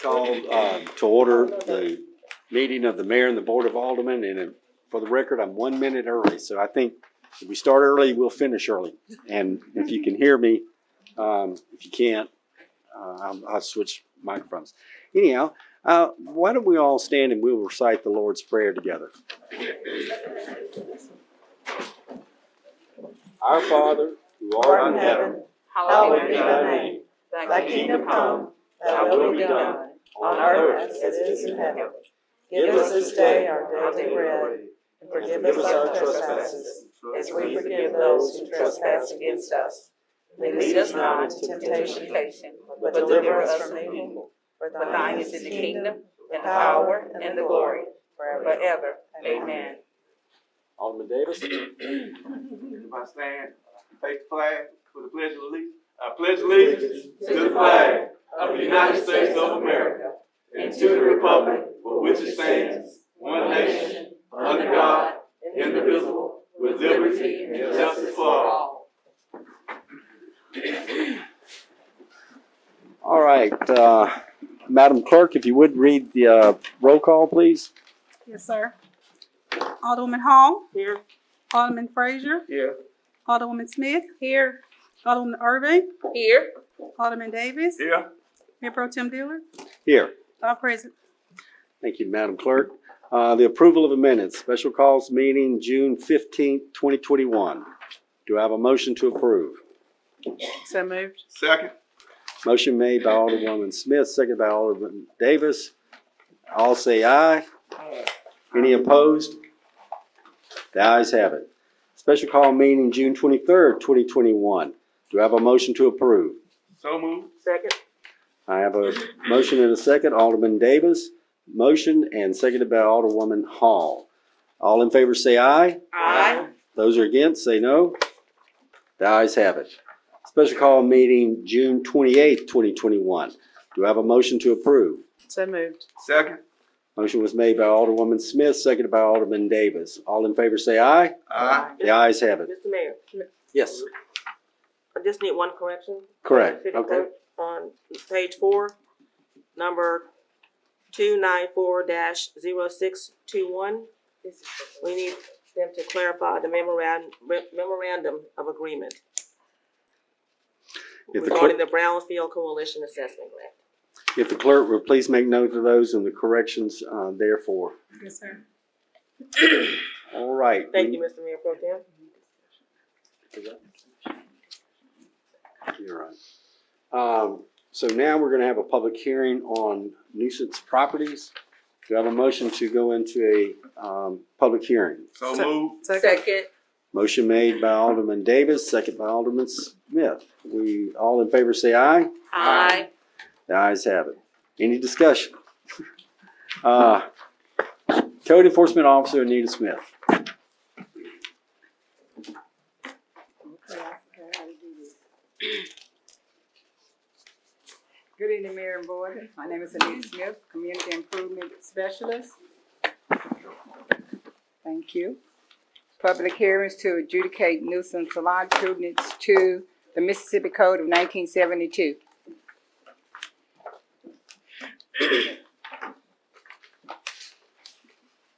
call to order the meeting of the mayor and the board of aldermen. And for the record, I'm 1 minute early. So I think if we start early, we'll finish early. And if you can hear me, if you can't, I'll switch microphones. Anyhow, why don't we all stand and we'll recite the Lord's Prayer together. Our Father, who art in heaven, hallowed be thy name. Thy kingdom come, thy will be done, on earth as it is in heaven. Give us this day our daily bread, and forgive us our trespasses, as we forgive those who trespass against us. Lead us not into temptation, but deliver us from evil. For thine is the kingdom, and the power, and the glory, forever. Amen. Alderman Davis. If I stand, face the flag for the Pledge of Allegiance. I pledge allegiance to the flag of the United States of America and to the republic for which it stands, one nation, under God, indivisible, with liberty and justice for all. All right, Madam Clerk, if you would read the roll call, please. Yes, sir. Alderwoman Hall. Here. Alderman Frazier. Here. Alderwoman Smith. Here. Alderwoman Irving. Here. Alderman Davis. Here. Mayor Pro Tem Dillard. Here. All present. Thank you, Madam Clerk. The approval of the minutes, special calls meeting June 15th, 2021. Do I have a motion to approve? So moved. Second. Motion made by Alderwoman Smith, seconded by Alderman Davis. All say aye. Any opposed? The ayes have it. Special call meeting June 23rd, 2021. Do I have a motion to approve? So moved. Second. I have a motion and a second. Alderman Davis, motion and seconded by Alderwoman Hall. All in favor say aye. Aye. Those are against say no. The ayes have it. Special call meeting June 28th, 2021. Do I have a motion to approve? So moved. Second. Motion was made by Alderwoman Smith, seconded by Alderman Davis. All in favor say aye. Aye. The ayes have it. Mr. Mayor, Yes, I just need one correction. correct. City Okay. Clerk, on page 4, number 294-0621. We need them to clarify the memorandum of agreement If the regarding clerk, the Brownsfield Coalition Assessment Grant. if the clerk would please make note of those and the corrections therefore. Yes, sir. All right. Thank you, Mr. Mayor Pro Tem. You're right. So now we're going to have a public hearing on nuisance properties. Do I have a motion to go into a public hearing? So moved. Second. Motion made by Alderman Davis, second by Alderman Smith. We all in favor say aye. Aye. The ayes have it. Any discussion? Code Enforcement Officer Anita Smith. Good evening, Mayor and Board. My name is Anita Smith, Community Improvement Specialist. Thank you. Public hearings to adjudicate nuisance alternatives to the Mississippi Code of 1972.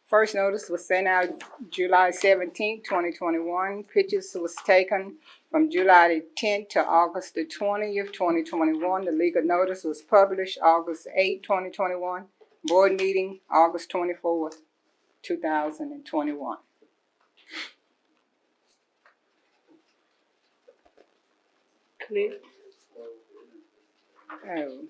First notice was sent out July 17, 2021. Pictures was taken from July the 10th to August the 20th, 2021. The legal notice was published August 8, 2021. Board meeting August 24th, 2021. Clear. Oh.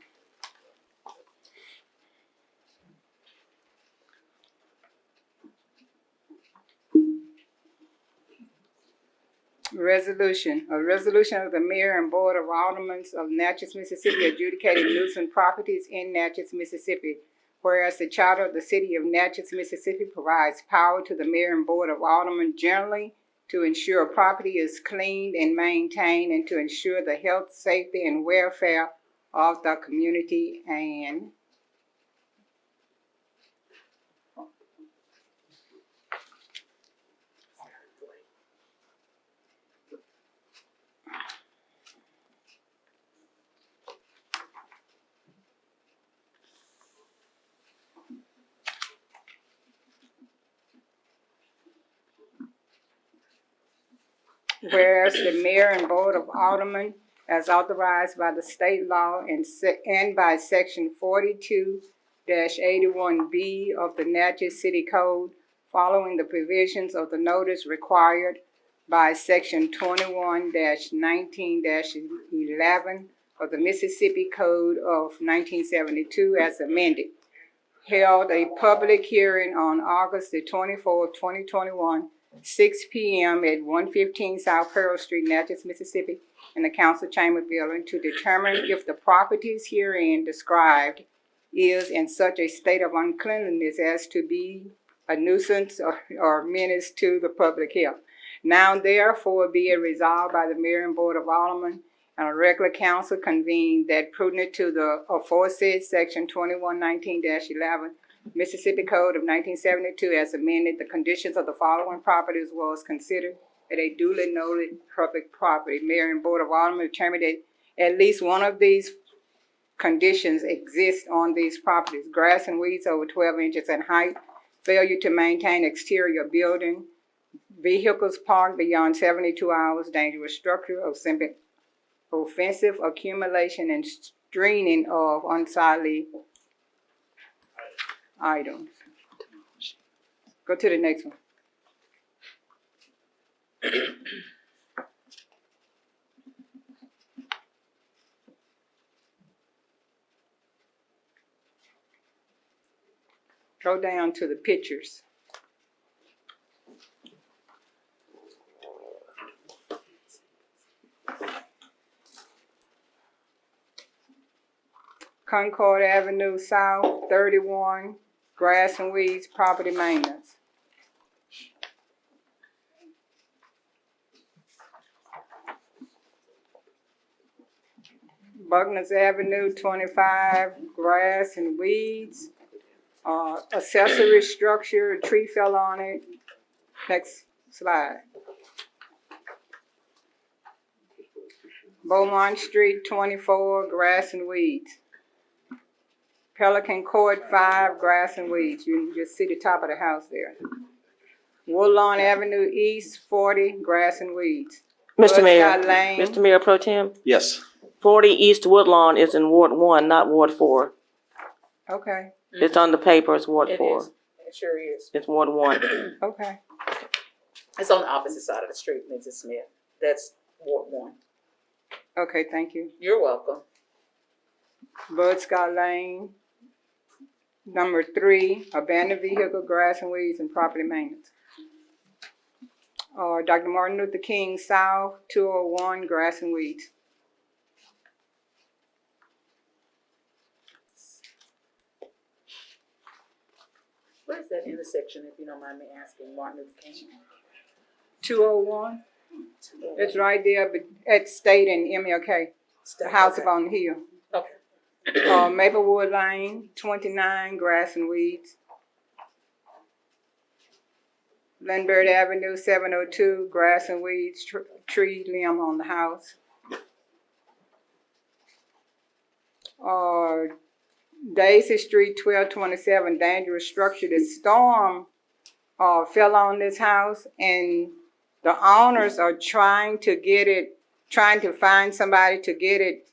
Resolution. A resolution of the Mayor and Board of Aldermen of Natchez, Mississippi, adjudicating nuisance properties in Natchez, Mississippi. Whereas the charter of the city of Natchez, Mississippi provides power to the Mayor and Board of Aldermen generally to ensure property is cleaned and maintained and to ensure the health, safety, and welfare of the community and Whereas the mayor and board of aldermen, as authorized by the state law and by section 42-81B of the Natchez City Code, following the provisions of the notice required by section 21-19-11 of the Mississippi Code of 1972 as amended, held a public hearing on August the 24th, 2021, 6 p.m. at 115 South Pearl Street, Natchez, Mississippi, in the council chamber building to determine if the properties herein described is in such a state of uncleanliness as to be a nuisance or menace to the public health. Now therefore be it resolved by the mayor and board of aldermen and a regular council convened that prudent to the aforesaid section 2119-11 Mississippi Code of 1972 as amended, the conditions of the following properties was considered at a duly noted public property. Mayor and board of aldermen determined that at least one of these conditions exist on these properties: grass and weeds over 12 inches in height, failure to maintain exterior building, vehicles parked beyond 72 hours, dangerous structure of offensive accumulation and straining of unsightly items. Go to the next one. Go down to the pictures. Concord Avenue South, 31, grass and weeds, property maintenance. Buckner's Avenue, 25, grass and weeds. Accessory structure, a tree fell on it. Next slide. Beaumont Street, 24, grass and weeds. Pelican Court, 5, grass and weeds. You can just see the top of the house there. Woodlawn Avenue East, 40, grass and weeds. Mr. Mayor, Scott Lane. Mr. Mayor Pro Tem, Yes. 40 East Woodlawn is in Ward 1, not Ward 4. Okay, It's on the paper, it's Ward It 4. is. It sure is. It's Ward 1. okay. It's on the opposite side of the street, Mrs. Smith. That's Ward 1. Okay, thank you. You're welcome. Bud Scott Lane. Number 3, abandoned vehicle, grass and weeds, and property maintenance. Dr. Martin Luther King South, 201, grass and weeds. Where's that intersection, if you don't mind me asking, Martin Luther King? 201. It's right there at State and MLK. The house up on the hill. Okay. Maplewood Lane, 29, grass and weeds. Lindbergh Avenue, 702, grass and weeds, tree limb on the house. Daisy Street, 1227, dangerous structure. The storm fell on this house, and the owners are trying to find somebody to get it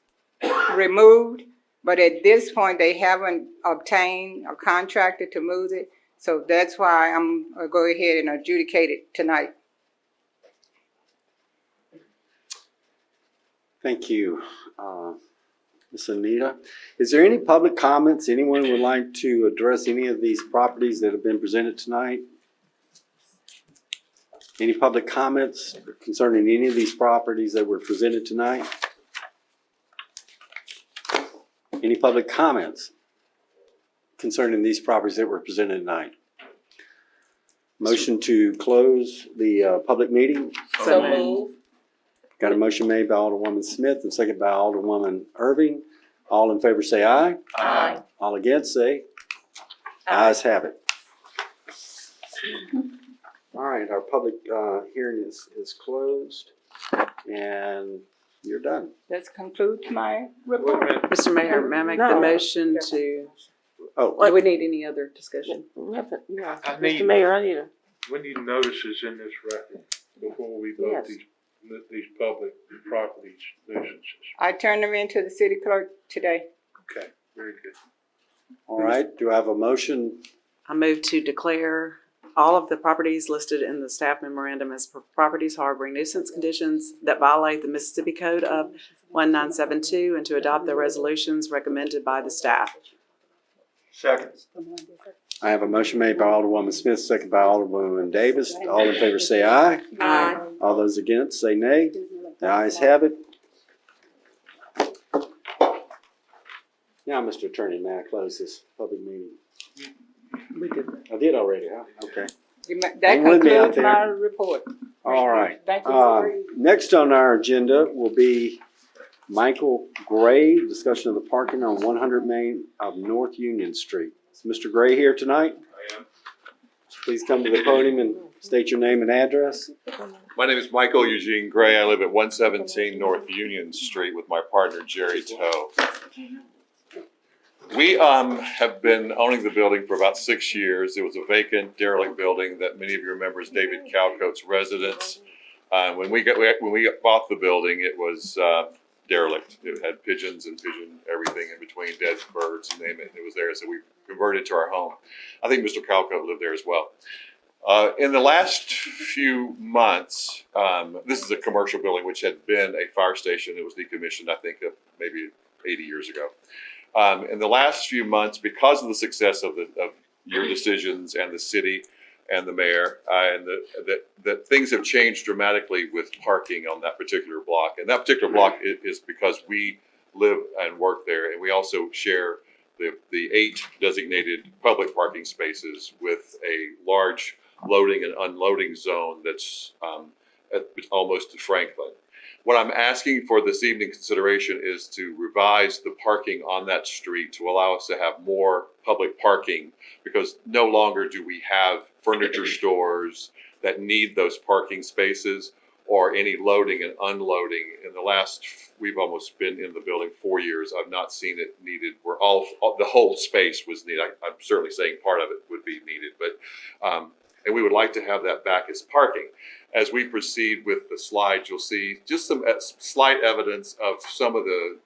removed. But at this point, they haven't obtained a contractor to move it. So that's why I'm going to go ahead and adjudicate it tonight. Thank you, Ms. Anita. Is there any public comments? Anyone would like to address any of these properties that have been presented tonight? Any public comments concerning any of these properties that were presented tonight? Any public comments concerning these properties that were presented tonight? Motion to close the public meeting. So move. Got a motion made by Alderwoman Smith and second by Alderwoman Irving. All in favor say aye. Aye. All against say ayes have it. All right, our public hearing is closed and you're done. That concludes my Wait a report. minute. Mr. Mayor, may I make the No. motion to, Oh, do we need any other discussion? Yeah. I Mr. need- Mayor, I need a, We need notices in this record before we vote Yes. these these public properties nuisances. I turned them in to the city clerk today. Okay, very good. All right, do I have a motion? I move to declare all of the properties listed in the staff memorandum as properties harboring nuisance conditions that violate the Mississippi Code of 1972 and to adopt the resolutions recommended by the staff. Second. I have a motion made by Alderwoman Smith, second by Alderwoman Davis. All in favor say aye. Aye. All those against say nay. The ayes have it. Now, Mr. Attorney, may I close this public meeting? We did. I did already, huh? Okay. That Hang with me out concludes my there. report. All right. Thank you. Next on our agenda will be Michael Gray, discussion of the parking on 100 Main of North Union Street. Is Mr. Gray here tonight? I am. Please come to the podium and state your name and address. My name is Michael Eugene Gray. I live at 117 North Union Street with my partner Jerry Toe. We have been owning the building for about 6 years. It was a vacant, derelict building that many of you remember as David Calcoat's residence. When we bought the building, it was derelict. It had pigeons and pigeon everything in between, dead birds, you name it. It was there, so we converted it to our home. I think Mr. Calcoat lived there as well. In the last few months, this is a commercial building which had been a fire station. It was decommissioned, I think, maybe 80 years ago. In the last few months, because of the success of your decisions and the city and the mayor, and that things have changed dramatically with parking on that particular block. And that particular block is because we live and work there, and we also share the 8 designated public parking spaces with a large loading and unloading zone that's almost to Franklin. What I'm asking for this evening consideration is to revise the parking on that street to allow us to have more public parking, because no longer do we have furniture stores that need those parking spaces or any loading and unloading. We've almost been in the building 4 years. I've not seen it needed where the whole space was needed. I'm certainly saying part of it would be needed, but and we would like to have that back as parking. As we proceed with the slides, you'll see just some slight evidence of some of the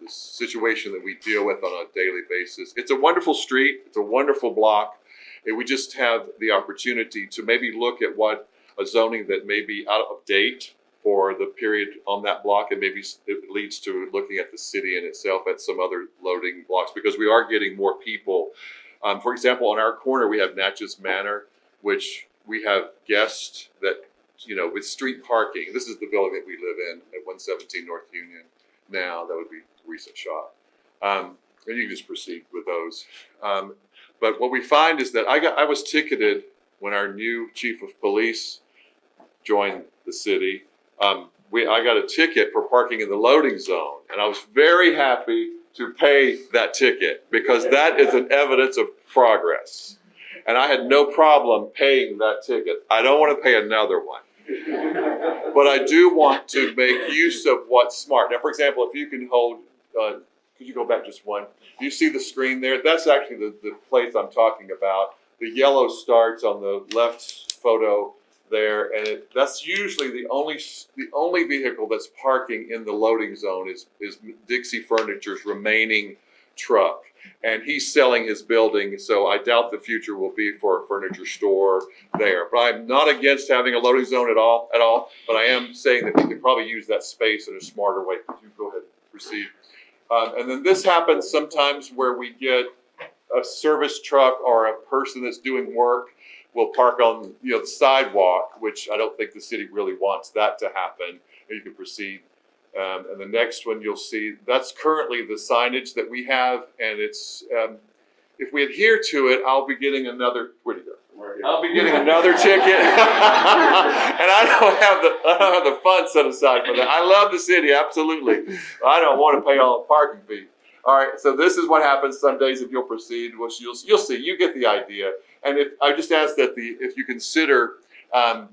situation that we deal with on a daily basis. It's a wonderful street. It's a wonderful block. And we just have the opportunity to maybe look at what a zoning that may be out of date for the period on that block, and maybe it leads to looking at the city in itself at some other loading blocks, because we are getting more people. For example, on our corner, we have Natchez Manor, which we have guests that, with street parking. This is the building that we live in at 117 North Union now. That would be a recent shot. And you can just proceed with those. But what we find is that I was ticketed when our new chief of police joined the city. I got a ticket for parking in the loading zone, and I was very happy to pay that ticket, because that is an evidence of progress. And I had no problem paying that ticket. I don't want to pay another one. But I do want to make use of what's smart. Now, for example, if you can hold, could you go back just one? Do you see the screen there? That's actually the place I'm talking about. The yellow starts on the left photo there, and that's usually the only vehicle that's parking in the loading zone is Dixie Furniture's remaining truck. And he's selling his building, so I doubt the future will be for a furniture store there. But I'm not against having a loading zone at all, but I am saying that we could probably use that space in a smarter way. Could you go ahead and proceed? And then this happens sometimes where we get a service truck or a person that's doing work will park on the sidewalk, which I don't think the city really wants that to happen. You can proceed. And the next one you'll see, that's currently the signage that we have, and it's if we adhere to it, I'll be getting another. Where'd he go? I'll be getting another ticket, and I don't have the funds set aside for that. I love the city, absolutely. I don't want to pay all the parking fee. All right, so this is what happens some days if you'll proceed. Which you'll see, you get the idea. And if I just ask that if you consider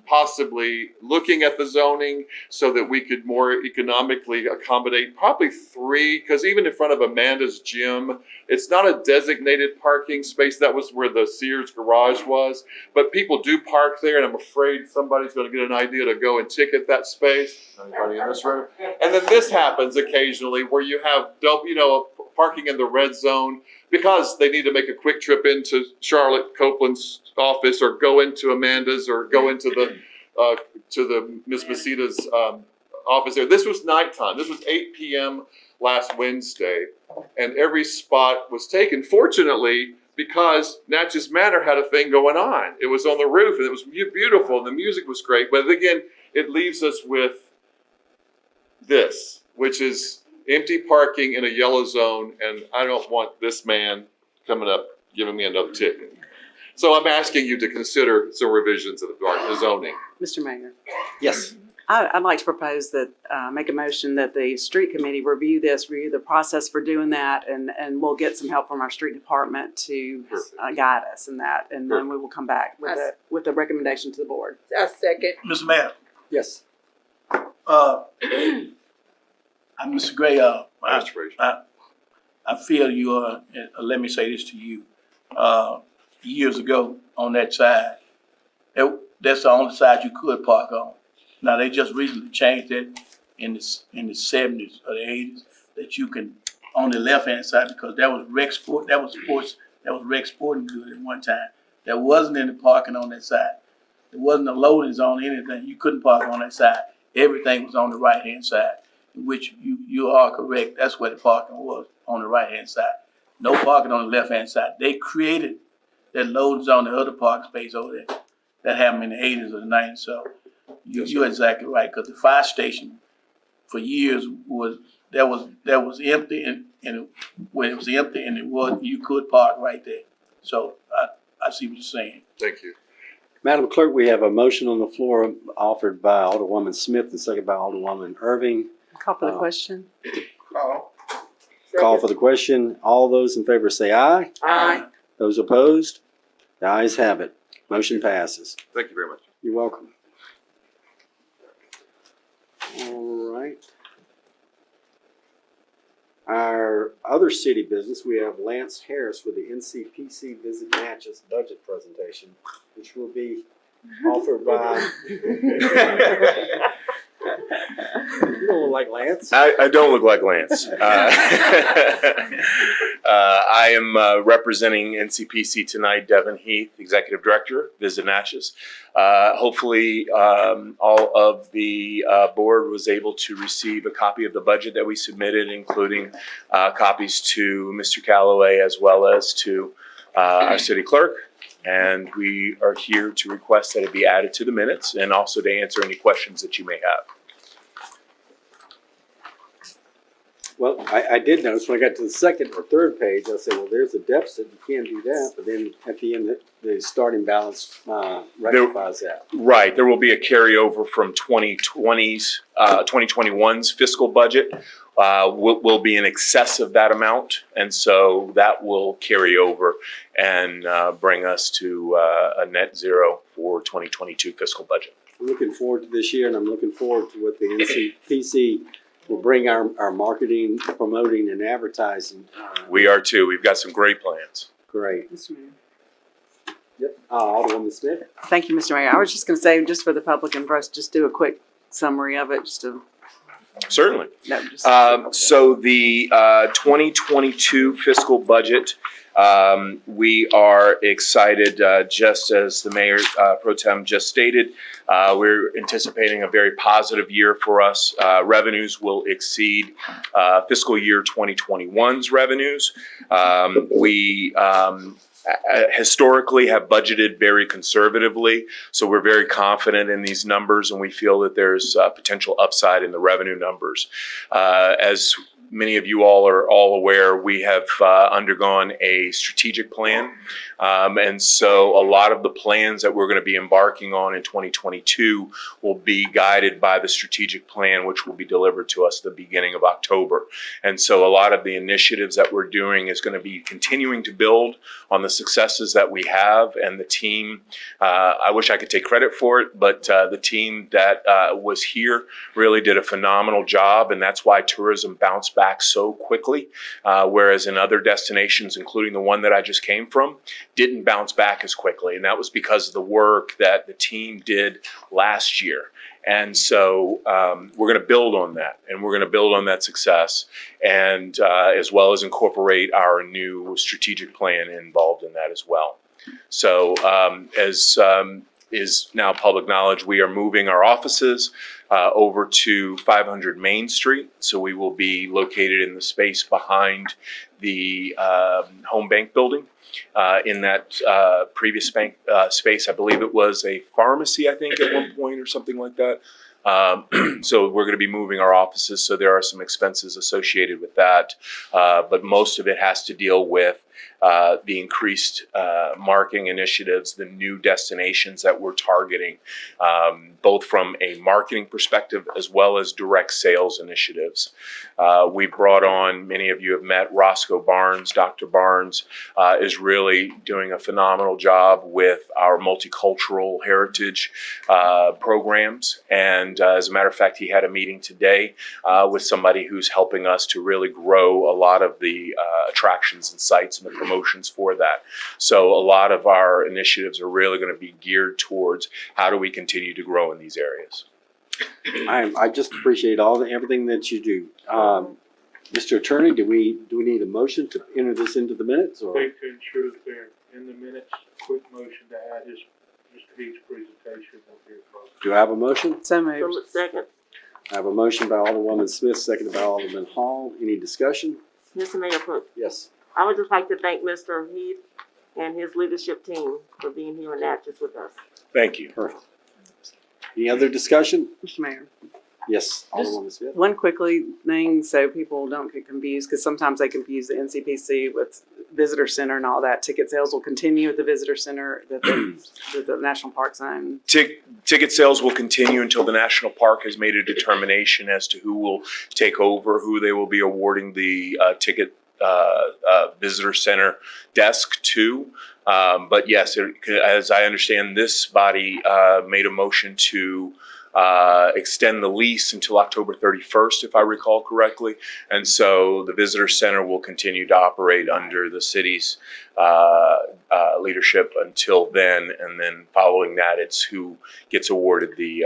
possibly looking at the zoning so that we could more economically accommodate probably 3, because even in front of Amanda's gym, it's not a designated parking space. That was where the Sears garage was, but people do park there, and I'm afraid somebody's going to get an idea to go and ticket that space. Anybody in this room? And then this happens occasionally where you have parking in the red zone because they need to make a quick trip into Charlotte Copeland's office or go into Amanda's or go into the Miss Masita's office there. This was nighttime. This was 8 p.m. last Wednesday, and every spot was taken. Fortunately, because Natchez Manor had a thing going on. It was on the roof, and it was beautiful, and the music was great. But again, it leaves us with this, which is empty parking in a yellow zone, and I don't want this man coming up giving me another ticket. So I'm asking you to consider some revisions of the zoning. Mr. Mayor, Yes. I'd like to propose that, make a motion that the street committee review the process for doing that, and we'll get some help from our street department to guide us in that, and then we will come back with a recommendation to the board. A second. Mr. Mayor, Yes. Mr. Gray, Mr. Frazier. I feel you are, let me say this to you. Years ago on that side, that's the only side you could park on. Now, they just recently changed that in the 70s or the 80s, that you can, on the left-hand side, because that was rec sporting good at one time. There wasn't any parking on that side. There wasn't a loading zone, anything. You couldn't park on that side. Everything was on the right-hand side, which you are correct. That's where the parking was, on the right-hand side. No parking on the left-hand side. They created that loading zone, the other parking space over there. That happened in the 80s or the 90s. So you're exactly right, because the fire station for years was empty, and when it was empty, and you could park right there. So I see what you're saying. Thank you. Madam Clerk, we have a motion on the floor offered by Alderwoman Smith and second by Alderwoman Irving. Call for the question. Call for the question. All those in favor say aye. Aye. Those opposed? The ayes have it. Motion passes. Thank you very much. You're welcome. All right. Our other city business, we have Lance Harris with the NCPC Visit Natchez budget presentation, which will be offered by. You don't look like Lance. I don't look like Lance. I am representing NCPC tonight, Devin Heath, Executive Director, Visit Natchez. Hopefully, all of the board was able to receive a copy of the budget that we submitted, including copies to Mr. Calloway as well as to our city clerk. And we are here to request that it be added to the minutes and also to answer any questions that you may have. Well, I did notice when I got to the second or third page, I said, well, there's a deficit. You can't do that. But then at the end, the starting balance rectifies that. Right. There will be a carryover from 2021's fiscal budget. Will be in excess of that amount. And so that will carry over and bring us to a net zero for 2022 fiscal budget. I'm looking forward to this year, and I'm looking forward to what the NCPC will bring our marketing, promoting, and advertising. We are too. We've got some great plans. Great. Mr. Mayor. Yep. Alderwoman Smith. Thank you, Mr. Mayor. I was just going to say, just for the public and for us, just do a quick summary of it, just to. Certainly. No, just. So the 2022 fiscal budget, we are excited, just as the Mayor Pro Tem just stated. We're anticipating a very positive year for us. Revenues will exceed fiscal year 2021's revenues. We historically have budgeted very conservatively, so we're very confident in these numbers, and we feel that there's potential upside in the revenue numbers. As many of you all are all aware, we have undergone a strategic plan. And so a lot of the plans that we're going to be embarking on in 2022 will be guided by the strategic plan, which will be delivered to us the beginning of October. And so a lot of the initiatives that we're doing is going to be continuing to build on the successes that we have, and the team, I wish I could take credit for it, but the team that was here really did a phenomenal job, and that's why tourism bounced back so quickly, whereas in other destinations, including the one that I just came from, didn't bounce back as quickly. And that was because of the work that the team did last year. And so we're going to build on that, and we're going to build on that success, and as well as incorporate our new strategic plan involved in that as well. So as is now public knowledge, we are moving our offices over to 500 Main Street. So we will be located in the space behind the home bank building. In that previous bank space, I believe it was a pharmacy, I think, at one point or something like that. So we're going to be moving our offices, so there are some expenses associated with that. But most of it has to deal with the increased marketing initiatives, the new destinations that we're targeting, both from a marketing perspective as well as direct sales initiatives. We brought on, many of you have met Roscoe Barnes. Dr. Barnes is really doing a phenomenal job with our multicultural heritage programs. And as a matter of fact, he had a meeting today with somebody who's helping us to really grow a lot of the attractions and sites and the promotions for that. So a lot of our initiatives are really going to be geared towards how do we continue to grow in these areas. I just appreciate everything that you do. Mr. Attorney, do we need a motion to enter this into the minutes? Or? To ensure that they're in the minutes, quick motion to add Mr. Heath's presentation will be across. Do I have a motion? So moved. Second. I have a motion by Alderwoman Smith, seconded by Alderman Hall. Any discussion? Mr. Mayor Pro, Yes. I would just like to thank Mr. Heath and his leadership team for being here in Natchez with us. Thank you. Perfect. Any other discussion? Mr. Mayor. Yes, Alderwoman Smith. One quickly thing so people don't get confused, because sometimes they confuse the NCPC with visitor center and all that. Ticket sales will continue at the visitor center, the National Park Zone. Ticket sales will continue until the National Park has made a determination as to who will take over, who they will be awarding the ticket visitor center desk to. But yes, as I understand, this body made a motion to extend the lease until October 31st, if I recall correctly. And so the visitor center will continue to operate under the city's leadership until then. And then following that, it's who gets awarded the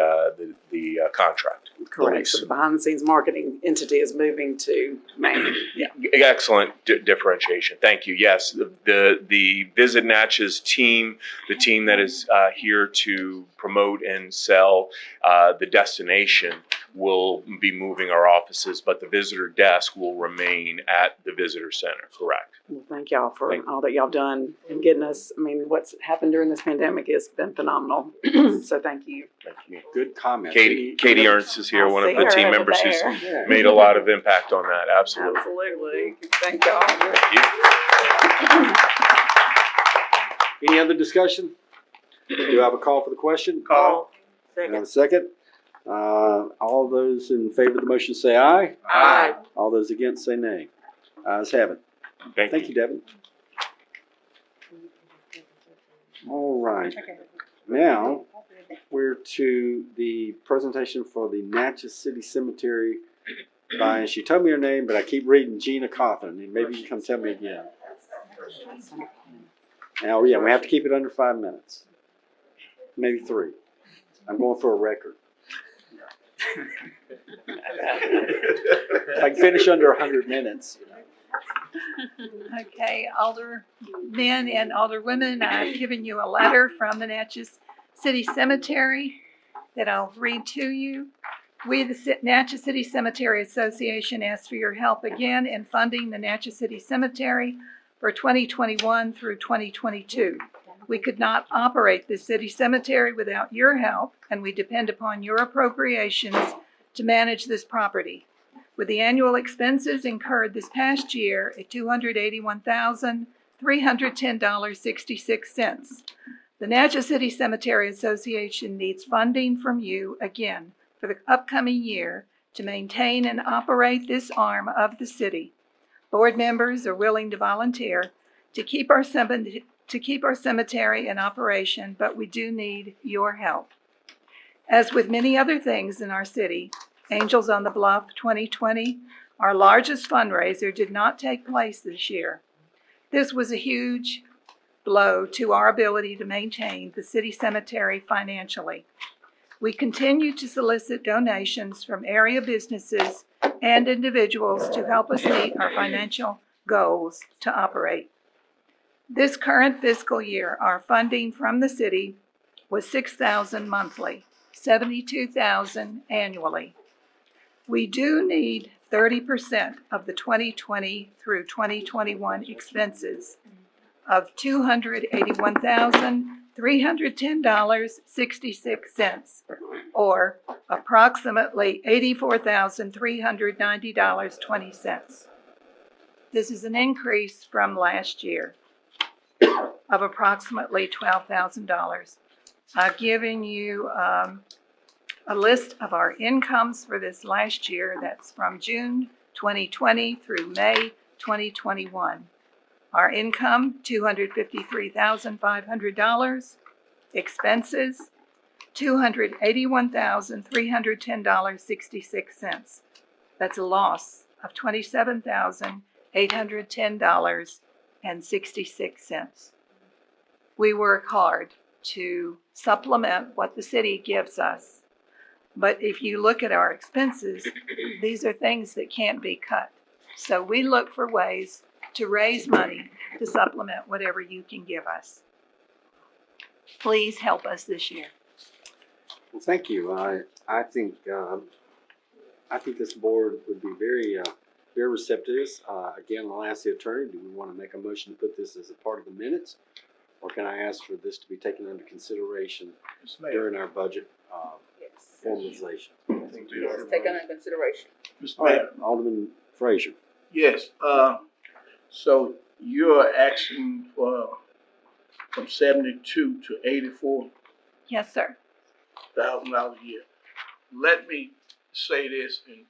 contract. Correct. So the behind the scenes marketing entity is moving to Maine. Yeah. Excellent differentiation. Thank you. Yes, the Visit Natchez team, the team that is here to promote and sell the destination, will be moving our offices, but the visitor desk will remain at the visitor center. Correct. Well, thank y'all for all that y'all done in getting us. I mean, what's happened during this pandemic has been phenomenal. So thank you. Thank you. Good comment. Katie Ernst is here, one of the I'll see team her members over who's there. made a lot of impact on that. Absolutely. Absolutely. Thank y'all. Thank you. Any other discussion? Do I have a call for the question? Call. Do I have a second? All those in favor of the motion say aye. Aye. All those against say nay. Ayes have it. Thank you, Devin. All right. Now, we're to the presentation for the Natchez City Cemetery by, and she told me her name, but I keep reading Gina Cawthon, and maybe you can come tell me again. Now, yeah, we have to keep it under 5 minutes. Maybe 3. I'm going for a record. If I can finish under 100 minutes. Okay, aldermen and alderwomen, I've given you a letter from the Natchez City Cemetery that I'll read to you. We, the Natchez City Cemetery Association, ask for your help again in funding the Natchez City Cemetery for 2021 through 2022. We could not operate the city cemetery without your help, and we depend upon your appropriations to manage this property. with the annual expenses incurred this past year at $281,310.66. The Natchez City Cemetery Association needs funding from you again for the upcoming year to maintain and operate this arm of the city. Board members are willing to volunteer to keep our cemetery in operation, but we do need your help. As with many other things in our city, Angels on the Bluff 2020, our largest fundraiser, did not take place this year. This was a huge blow to our ability to maintain the city cemetery financially. We continue to solicit donations from area businesses and individuals to help us meet our financial goals to operate. This current fiscal year, our funding from the city was $6,000 monthly, $72,000 annually. We do need 30% of the 2020 through 2021 expenses of $281,310.66, or approximately $84,390.20. This is an increase from last year of approximately $12,000. I've given you a list of our incomes for this last year. That's from June 2020 through May 2021. Our income, $253,500. Expenses, $281,310.66. That's a loss of $27,810.66. We work hard to supplement what the city gives us. But if you look at our expenses, these are things that can't be cut. So we look for ways to raise money to supplement whatever you can give us. Please help us this year. Well, thank you. I think this board would be very receptive. Again, I'll ask the attorney, do we want to make a motion to put this as a part of the minutes? Or can I ask for this to be taken under consideration during our budget formalization? Taken into consideration. Mr. All right, Mayor, Alderman Frazier. yes, so you're asking for from 72 to 84 Yes, sir. $1,000 a year. Let me say this, and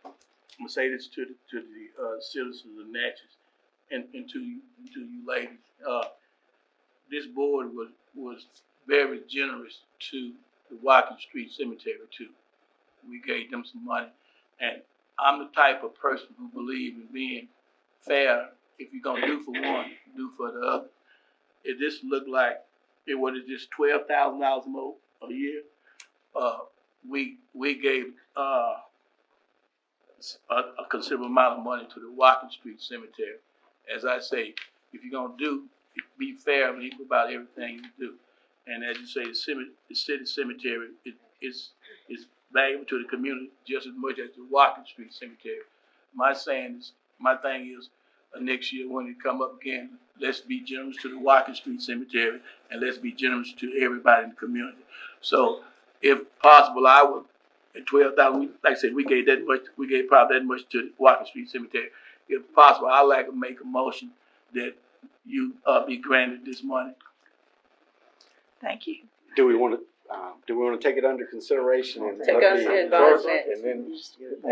I'm gonna say this to the citizens of Natchez and to you ladies. This board was very generous to the Watkins Street Cemetery too. We gave them some money, and I'm the type of person who believes in being fair. If you're gonna do for one, do for the other. It just looked like it was just $12,000 more a year. We gave a considerable amount of money to the Watkins Street Cemetery. As I say, if you're gonna do, be fair and equal about everything you do. And as you say, the city cemetery is valuable to the community just as much as the Watkins Street Cemetery. My thing is, next year when it come up again, let's be generous to the Watkins Street Cemetery and let's be generous to everybody in the community. So, if possible, I would at $12,000. Like I said, we gave that much. We gave probably that much to the Watkins Street Cemetery. If possible, I'd like to make a motion that you be granted this money. Thank you. Do we want to take it under consideration and Take under advisement. and then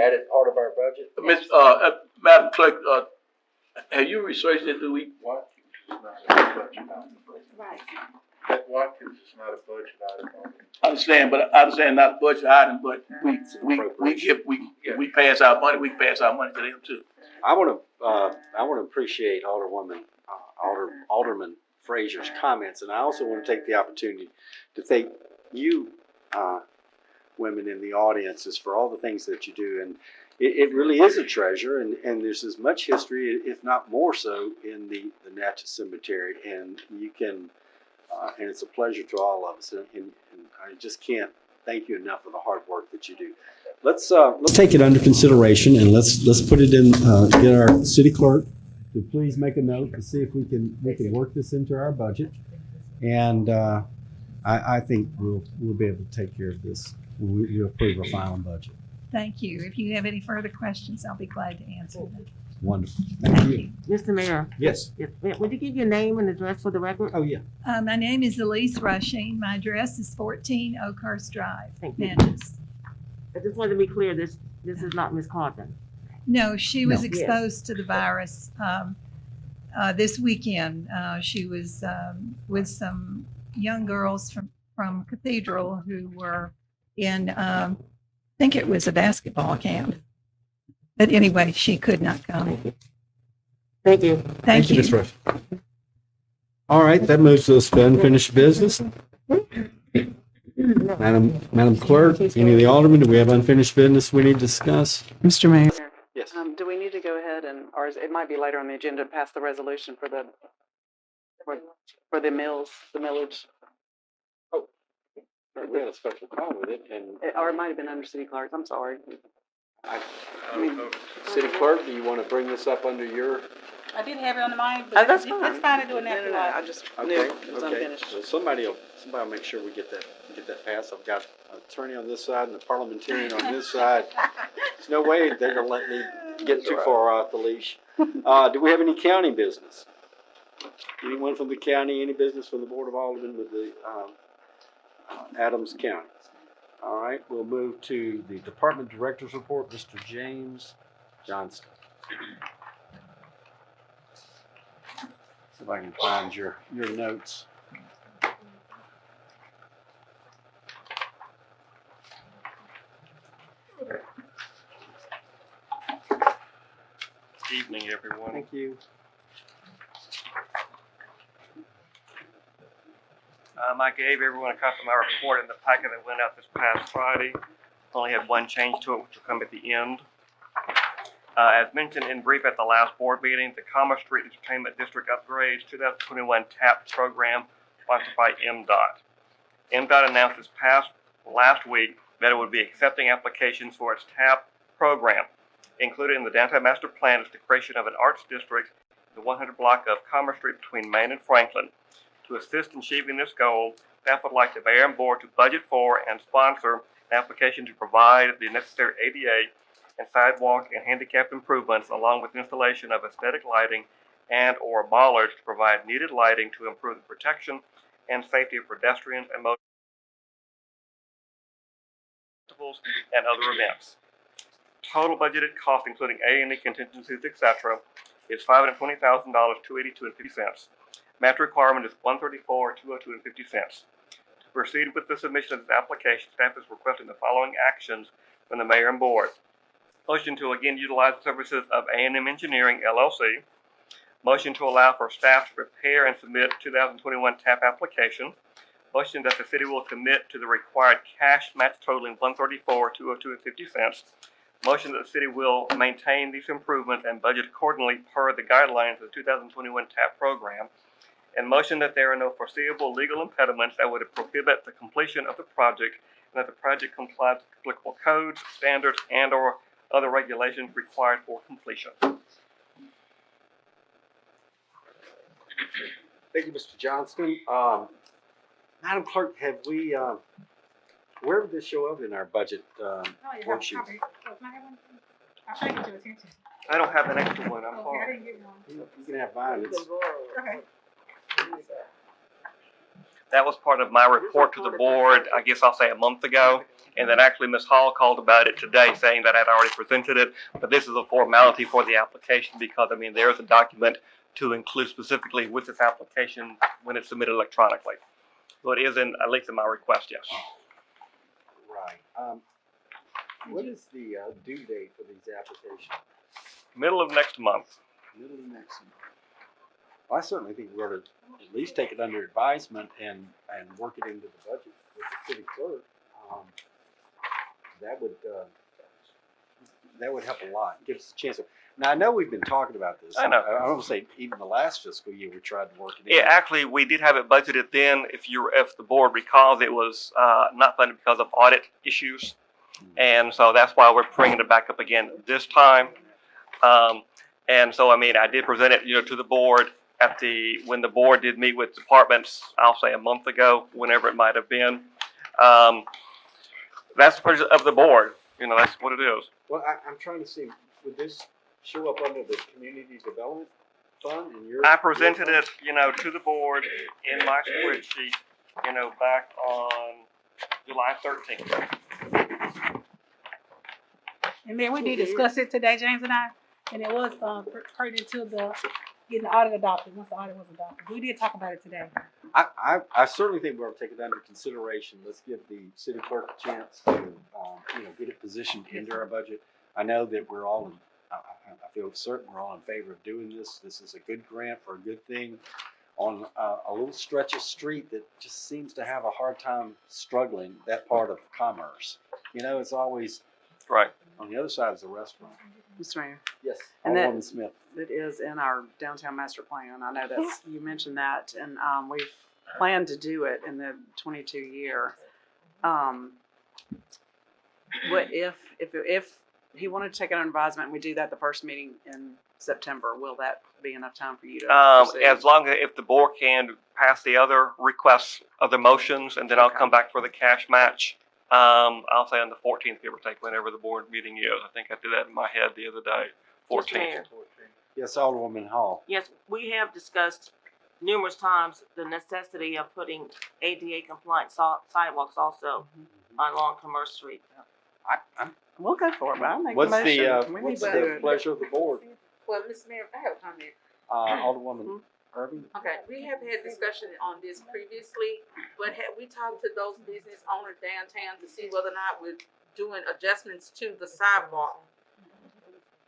add it part of our budget? Madam Clerk, have you researched it? Do we? Watkins is not a budget item. Right. That Watkins is not a budget item. I understand not a budget item, but we pass our money. We pass our money to them too. I want to appreciate Alderman Frazier's comments, and I also want to take the opportunity to thank you, women in the audiences, for all the things that you do. And it really is a treasure, and there's as much history, if not more so, in the Natchez Cemetery, and you can, and it's a pleasure to all of us, and I just can't thank you enough for the hard work that you do. Let's take it under consideration, and let's put it in, get our city clerk to please make a note to see if we can work this into our budget, and I think we'll be able to take care of this when we approve our final budget. Thank you. If you have any further questions, I'll be glad to answer them. Wonderful. Thank you. Mr. Mayor, Yes. would you give your name and address for the record? Oh, yeah. My name is Elise Rushing. My address is 14 Oakhurst Drive, Thank you. Natchez. I just wanted to be clear, this is not Ms. Carlton. No, she was No. exposed to the virus this weekend. She was with some young girls from Cathedral who were in, I think it was a basketball camp. But anyway, she could not come. Thank you. Thank you. Ms. Rush. All right, that moves to the unfinished business. Madam Clerk, any of the aldermen, do we have unfinished business we need to discuss? Mr. Mayor. Yes. Do we need to go ahead it might be later on the agenda, to pass the resolution for the mills, the millage? We had a special call with it, and Or it might have been under city clerk, I'm sorry. City Clerk, do you want to bring this up under your? I did have it on the mind, Oh, but that's it's fine. fine to do it now. No, I just knew it was unfinished. So somebody will make sure we get that passed. I've got an attorney on this side and a parliamentarian on this side. There's no way they're gonna let me get too far off the leash. Do we have any county business? Anyone from the county, any business from the Board of Aldermen with the, Adams County? All right, we'll move to the Department Director's Report, Mr. James Johnston. See if I can find your notes. Evening, everyone. Thank you. I gave everyone a copy of my report in the packet that went out this past Friday. Only had one change to it, which will come at the end. As mentioned in brief at the last board meeting, the Commerce Street Entertainment District Upgrades 2021 TAP program sponsored by MDOT. MDOT announced last week that it would be accepting applications for its TAP program. Included in the downtown master plan is the creation of an arts district, the 100 block of Commerce Street between Main and Franklin. To assist in achieving this goal, staff would like the mayor and board to budget for and sponsor an application to provide the necessary ADA and sidewalk and handicap improvements, along with installation of aesthetic lighting and or bollards to provide needed lighting to improve the protection and safety of pedestrians and motorists and other events. Total budgeted cost, including A&E contingencies, etc., is $520,000, $282.50. Match requirement is $134,202.50. To proceed with the submission of this application, staff is requesting the following actions from the mayor and board. Motion to again utilize the services of A&M Engineering, LLC. Motion to allow for staff to prepare and submit 2021 TAP application. Motion that the city will commit to the required cash match totaling $134,202.50. Motion that the city will maintain these improvements and budget accordingly per the guidelines of the 2021 TAP program. And motion that there are no foreseeable legal impediments that would prohibit the completion of the project, and that the project complies with applicable codes, standards, and or other regulations required for completion. Thank you, Mr. Johnston. Madam Clerk, have we, where would this show up in our budget worksheet? I don't have an extra one, I'm sorry. You can have mine. That was part of my report to the board, I guess I'll say a month ago. And then actually Ms. Hall called about it today saying that I'd already presented it. But this is a formality for the application because, I mean, there's a document to include specifically with this application when it's submitted electronically. So it is at least in my request, yes. Right. What is the due date for these applications? Middle of next month. Middle of next month. Well, I certainly think we ought to at least take it under advisement and work it into the budget with the city clerk. That would help a lot. Give us a chance. Now I know we've been talking about this. I know. I don't say even the last fiscal year we tried to work it in. Yeah, actually, we did have it budgeted then. If the board recalls, it was not funded because of audit issues, and so that's why we're bringing it back up again this time. And so, I mean, I did present it, to the board when the board did meet with departments. I'll say a month ago, whenever it might have been. That's the purpose of the board. That's what it is. Well, I'm trying to see, would this show up under the community development fund in your? I presented it, to the board in my spreadsheet, back on July 13th. And Mayor, we did discuss it today, James and I, and it was, pertinent to the, getting the audit adopted, once the audit was adopted. We did talk about it today. I certainly think we'll take it under consideration. Let's give the city clerk a chance to, get it positioned into our budget. I know that we're all, I feel certain we're all in favor of doing this. This is a good grant for a good thing on a little stretch of street that just seems to have a hard time struggling, that part of commerce. It's always Right. on the other side is the restaurant. Mr. Mayor. Yes. And Alderwoman Smith. It is in our downtown master plan. I know that's, you mentioned that, and we've planned to do it in the 22 year. What if he wanted to take it under advisement and we do that the first meeting in September, will that be enough time for you to proceed? As long as if the board can pass the other requests, other motions, and then I'll come back for the cash match. I'll say on the 14th, give or take, whenever the board meeting is. I think I did that in my head the other day. 14th. Mayor. Yes, Alderwoman Hall. Yes, we have discussed numerous times the necessity of putting ADA compliant sidewalks also along Commerce Street. We'll go for it, but I'll make What's the motion. the, We need what's to do the it. pleasure of the board? Well, Mr. Mayor, I have a comment. Alderwoman Irving? Okay, we have had discussion on this previously, but have we talked to those business owners downtown to see whether or not we're doing adjustments to the sidewalk?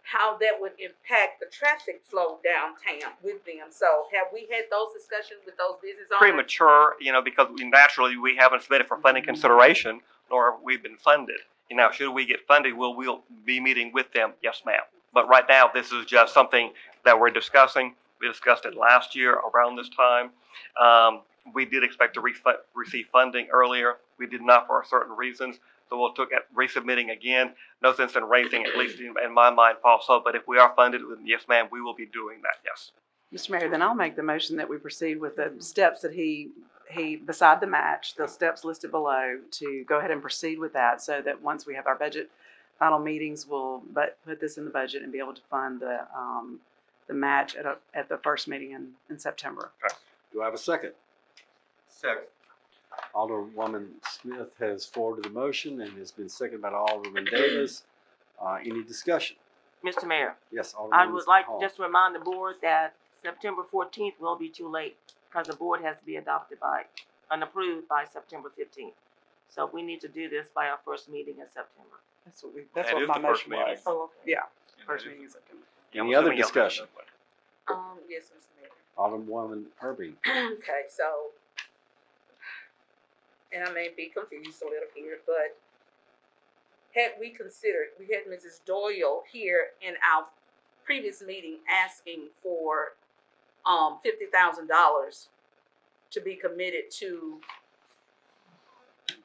How that would impact the traffic flow downtown with them. So have we had those discussions with those business owners? Premature, because we haven't submitted for funding consideration, nor have we been funded. Should we get funded, we'll be meeting with them, yes ma'am. But right now, this is just something that we're discussing. We discussed it last year around this time. We did expect to receive funding earlier. We did not for certain reasons. So we'll look at resubmitting again. No sense in raising, at least in my mind, also. But if we are funded, then yes ma'am, we will be doing that, yes. Mr. Mayor, then I'll make the motion that we proceed with the steps that he beside the match, the steps listed below, to go ahead and proceed with that, so that once we have our budget final meetings, we'll put this in the budget and be able to fund the match at the first meeting in September. Okay. Do I have a second? Second. Alderwoman Smith has forwarded the motion and has been seconded by Alderman Davis. Any discussion? Mr. Mayor, Yes, Alderwoman I would like Hall. just to remind the board that September 14th will be too late because the board has to be adopted and approved by September 15th. So we need to do this by our first meeting in September. That's what That my is the first motion meeting. was. Oh, okay. Yeah, first meeting in September. Any other discussion? Yes, Mr. Mayor. Alderwoman Irving. Okay, so, and I may be confused a little here, but had we considered, we had Mrs. Doyle here in our previous meeting asking for $50,000 to be committed to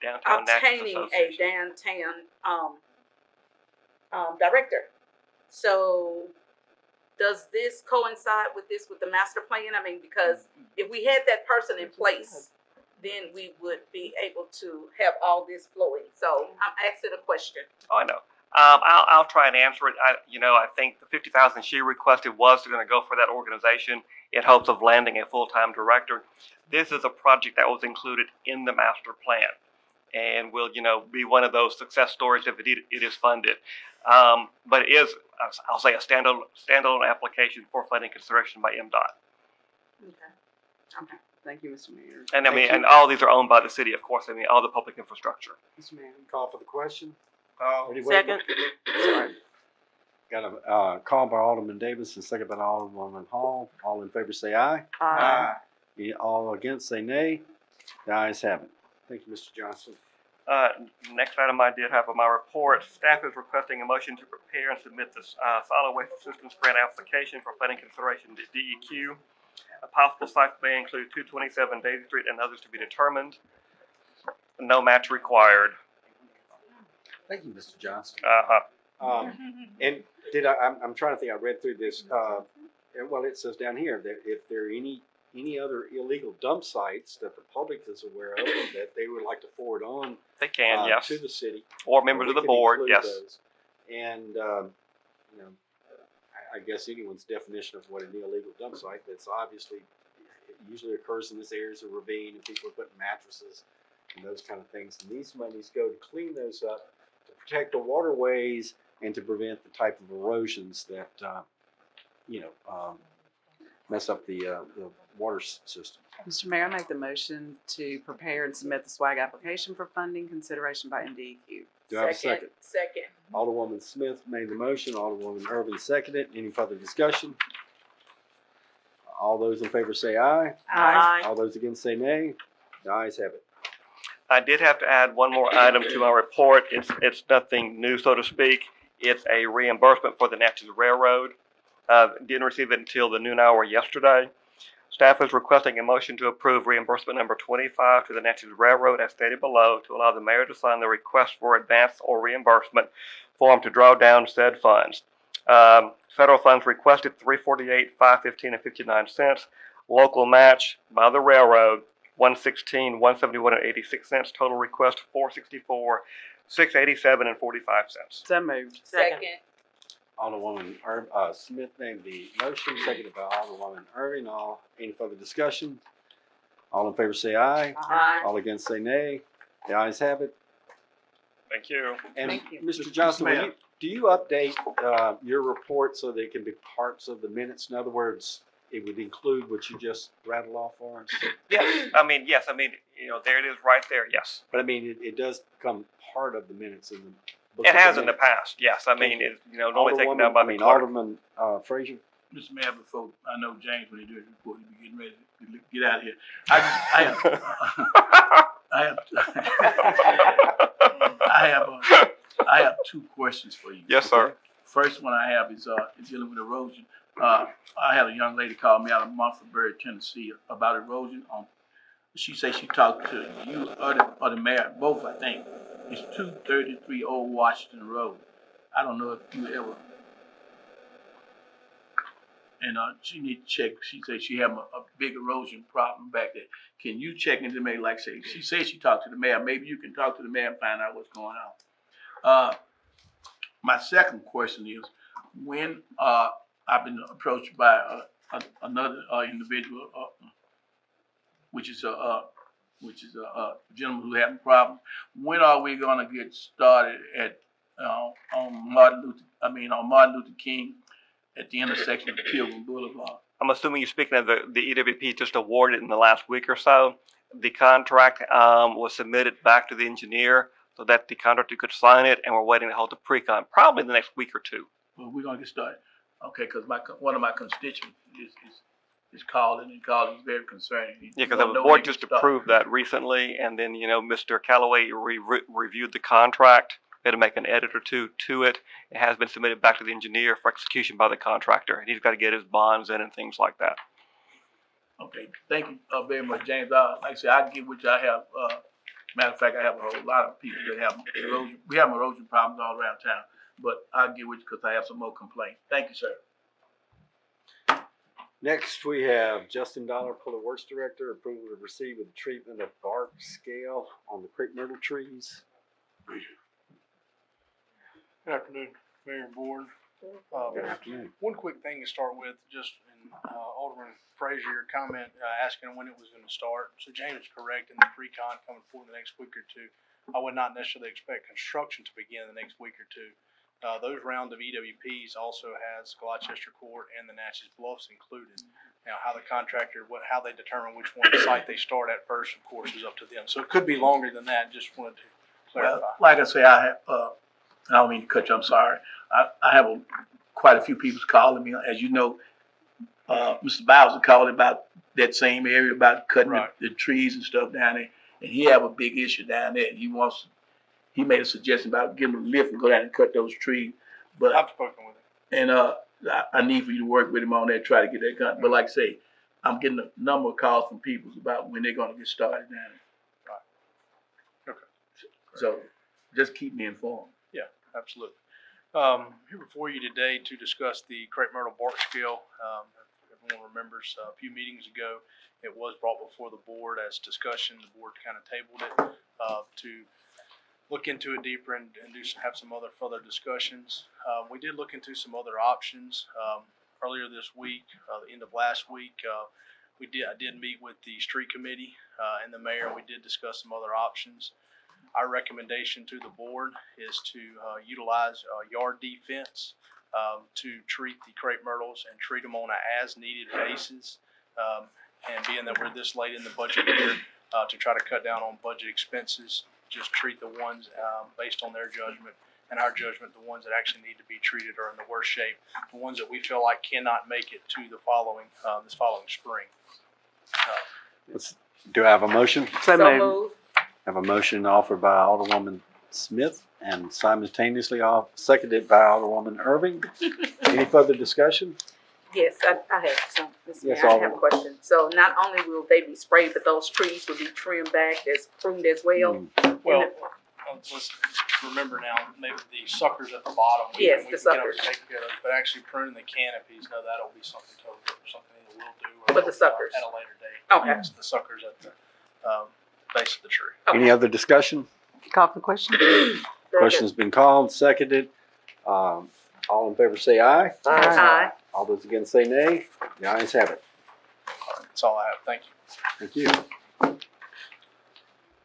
Downtown Natchez obtaining a Association. downtown director. So does this coincide with the master plan? I mean, because if we had that person in place, then we would be able to have all this flowing. So I'm asking a question. Oh, I know. I'll try and answer it. I think the $50,000 she requested was going to go for that organization in hopes of landing a full-time director. This is a project that was included in the master plan, and will, be one of those success stories if it is funded. But it is, I'll say, a standalone application for funding consideration by MDOT. Okay. Thank you, Mr. Mayor. And and all these are owned by the city, of course. All the public infrastructure. Mr. Mayor. Call for the question. Second. Got a call by Alderman Davis and second by Alderwoman Hall. All in favor say aye. All against say nay. The ayes have it. Thank you, Mr. Johnson. Next item I did have on my report, staff is requesting a motion to prepare and submit the solid waste assistance grant application for funding consideration to DEQ. A possible sites may include 227 Daisy Street and others to be determined. No match required. Thank you, Mr. Johnson. And I'm trying to think, I read through this, well, it says down here that if there are any any other illegal dump sites that the public is aware of that they would like to forward on They can, yes. to the city. Or members we of the can board, include yes. those. And, you know, I guess anyone's definition of what an illegal dump site, that's obviously, it usually occurs in this area as a ravine, and people are putting mattresses and those kind of things. And these monies go to clean those up, to protect the waterways, and to prevent the type of erosions that, mess up the water system. Mr. Mayor, I make the motion to prepare and submit the SWAG application for funding consideration by MDEQ. Do I have a second? Second. Alderwoman Smith made the motion, Alderwoman Irving seconded. Any further discussion? All those in favor say aye. Aye. All those against say nay. The ayes have it. I did have to add one more item to my report. It's nothing new, so to speak. It's a reimbursement for the Natchez Railroad. Didn't receive it until the noon hour yesterday. Staff is requesting a motion to approve reimbursement number 25 to the Natchez Railroad as stated below to allow the mayor to sign the request for advance or reimbursement form to draw down said funds. Federal funds requested $348, $515, and 59 cents. Local match by the railroad $116, $171, and 86 cents. Total request $464, $687, and 45 cents. So moved. Second. Alderwoman Smith made the motion, seconded by Alderwoman Irving. Any further discussion? All in favor say aye. Aye. All against say nay. The ayes have it. Thank you. And Thank you. Mr. Johnson, Ma'am. do you update your report so they can be parts of the minutes? In other words, it would include what you just rattled off for us? Yes, there it is right there, yes. But I mean, it does become part of the minutes in the book. It of has in the minutes. past, yes. Normally taken down by the clerk. Alderman Frazier. Mr. Mayor, before, I know James, when he do his report, he'll be getting ready to get out of here. I have two questions for you. Yes, sir. First one I have is dealing with erosion. I had a young lady call me out of Montefiore, Tennessee about erosion. She said she talked to you or the mayor, both I think. It's 233 Old Washington Road. I don't know if you ever. And she need to check. She said she had a big erosion problem back there. Can you check into me? Like say, she said she talked to the mayor. Maybe you can talk to the mayor and find out what's going on. My second question is, when I've been approached by another individual, which is a gentleman who having problems. When are we gonna get started at on Martin Luther King at the intersection of Pilgrim Boulevard? I'm assuming you're speaking of the EWP just awarded in the last week or so. The contract was submitted back to the engineer so that the contractor could sign it, and we're waiting to hold the pre-con, probably in the next week or two. Well, we're gonna get started. Okay, because one of my constituents is calling and calling. He's very concerned. Yeah, because the board just approved that recently, and then, Mr. Callaway reviewed the contract. We had to make an edit or two to it. It has been submitted back to the engineer for execution by the contractor, and he's got to get his bonds in and things like that. Okay, thank you very much, James. Like I said, I get what I have. Matter of fact, I have a whole lot of people that have erosion. We have erosion problems all around town, but I get with you because I have some more complaints. Thank you, sir. Next, we have Justin Dollar, Public Works Director, approval to proceed with the treatment of bark scale on the crepe myrtle trees. Good afternoon, Mayor and Board. Good afternoon. One quick thing to start with, just in Alderman Frazier, your comment asking when it was going to start. So James is correct in the pre-con coming forward the next week or two. I would not necessarily expect construction to begin the next week or two. Those round of EWPs also has Gloucester Court and the Natchez Bluffs included. Now, how the contractor, how they determine which one site they start at first, of course, is up to them. So it could be longer than that. Just wanted to clarify. Well, like I say, I have. I don't mean to cut you. I'm sorry. I have quite a few people calling me. As you know, Mr. Bowser called about that same area about cutting the trees and stuff down there, and he have a big issue down there. He made a suggestion about giving him a lift and go down and cut those trees. But I've spoken with him. And I need for you to work with him on that, try to get that done. But like I say, I'm getting a number of calls from people about when they're going to get started down there. Right. Okay. So just keep me informed. Yeah, absolutely. Here before you today to discuss the crepe myrtle bark scale. everyone remembers, a few meetings ago, it was brought before the board as discussion. The board kind of tabled it to look into it deeper and have some other further discussions. We did look into some other options earlier this week, the end of last week. I did meet with the street committee and the mayor. We did discuss some other options. Our recommendation to the board is to utilize yard defense to treat the crepe myrtles and treat them on an as-needed basis. And being that we're this late in the budget year, to try to cut down on budget expenses, just treat the ones based on their judgment and our judgment, the ones that actually need to be treated are in the worst shape, the ones that we feel like cannot make it to the following this following spring. Do I have a motion? So moved. I have a motion offered by Alderwoman Smith and simultaneously seconded by Alderwoman Irving. Any further discussion? Yes, I have some, Mr. Yes, Mayor, I have a Alderman. question. So not only will they be sprayed, but those trees will be trimmed back, as pruned as well? Well, let's remember now, maybe the suckers at the bottom. Yes, we the can get up suckers. to take care of, but actually pruning the canopies, no, that'll be something totally different, something that we'll do. But the suckers? At a later date. Okay. Yes, the suckers at the base of the tree. Any other discussion? Call for the question. Question's been called, seconded. All in favor say aye. Aye. All those against say nay. The ayes have it. That's all I have. Thank you. Thank you.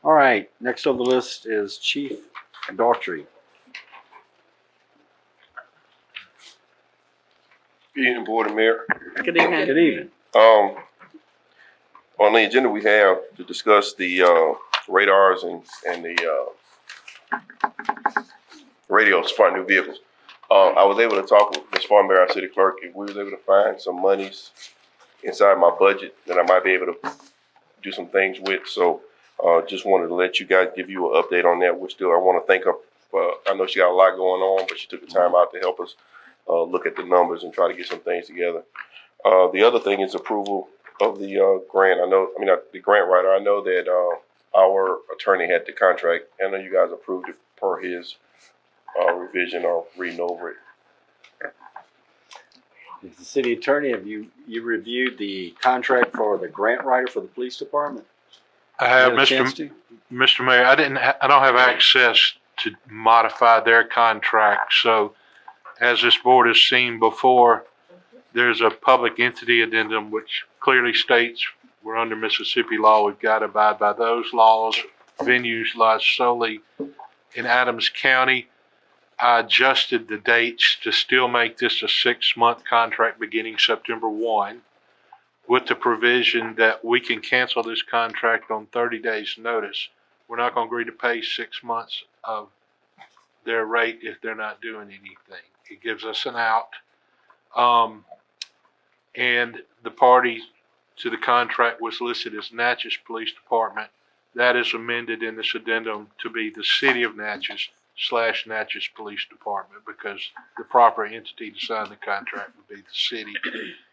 All right, next on the list is Chief Daughtry. Good evening, Board and Mayor. Good evening. Good evening. On the agenda, we have to discuss the radars and the radios for our new vehicles. I was able to talk with Ms. Farnberry, our city clerk, and we was able to find some monies inside my budget that I might be able to do some things with. So just wanted to let you guys, give you an update on that. I want to thank her. I know she got a lot going on, but she took the time out to help us look at the numbers and try to get some things together. The other thing is approval of the grant. The grant writer. I know that our attorney had the contract. I know you guys approved it per his revision or reading over it. The city attorney, have you reviewed the contract for the grant writer for the police department? I have, You had a chance to? Mr. Mayor, I don't have access to modify their contract, so as this board has seen before, there's a public entity addendum which clearly states we're under Mississippi law, we've got to abide by those laws. Venues lie solely in Adams County. I adjusted the dates to still make this a 6-month contract beginning September 1, with the provision that we can cancel this contract on 30 days notice. We're not going to agree to pay 6 months of their rate if they're not doing anything. It gives us an out. And the party to the contract was listed as Natchez Police Department. That is amended in this addendum to be the City of Natchez / Natchez Police Department, because the proper entity to sign the contract would be the city.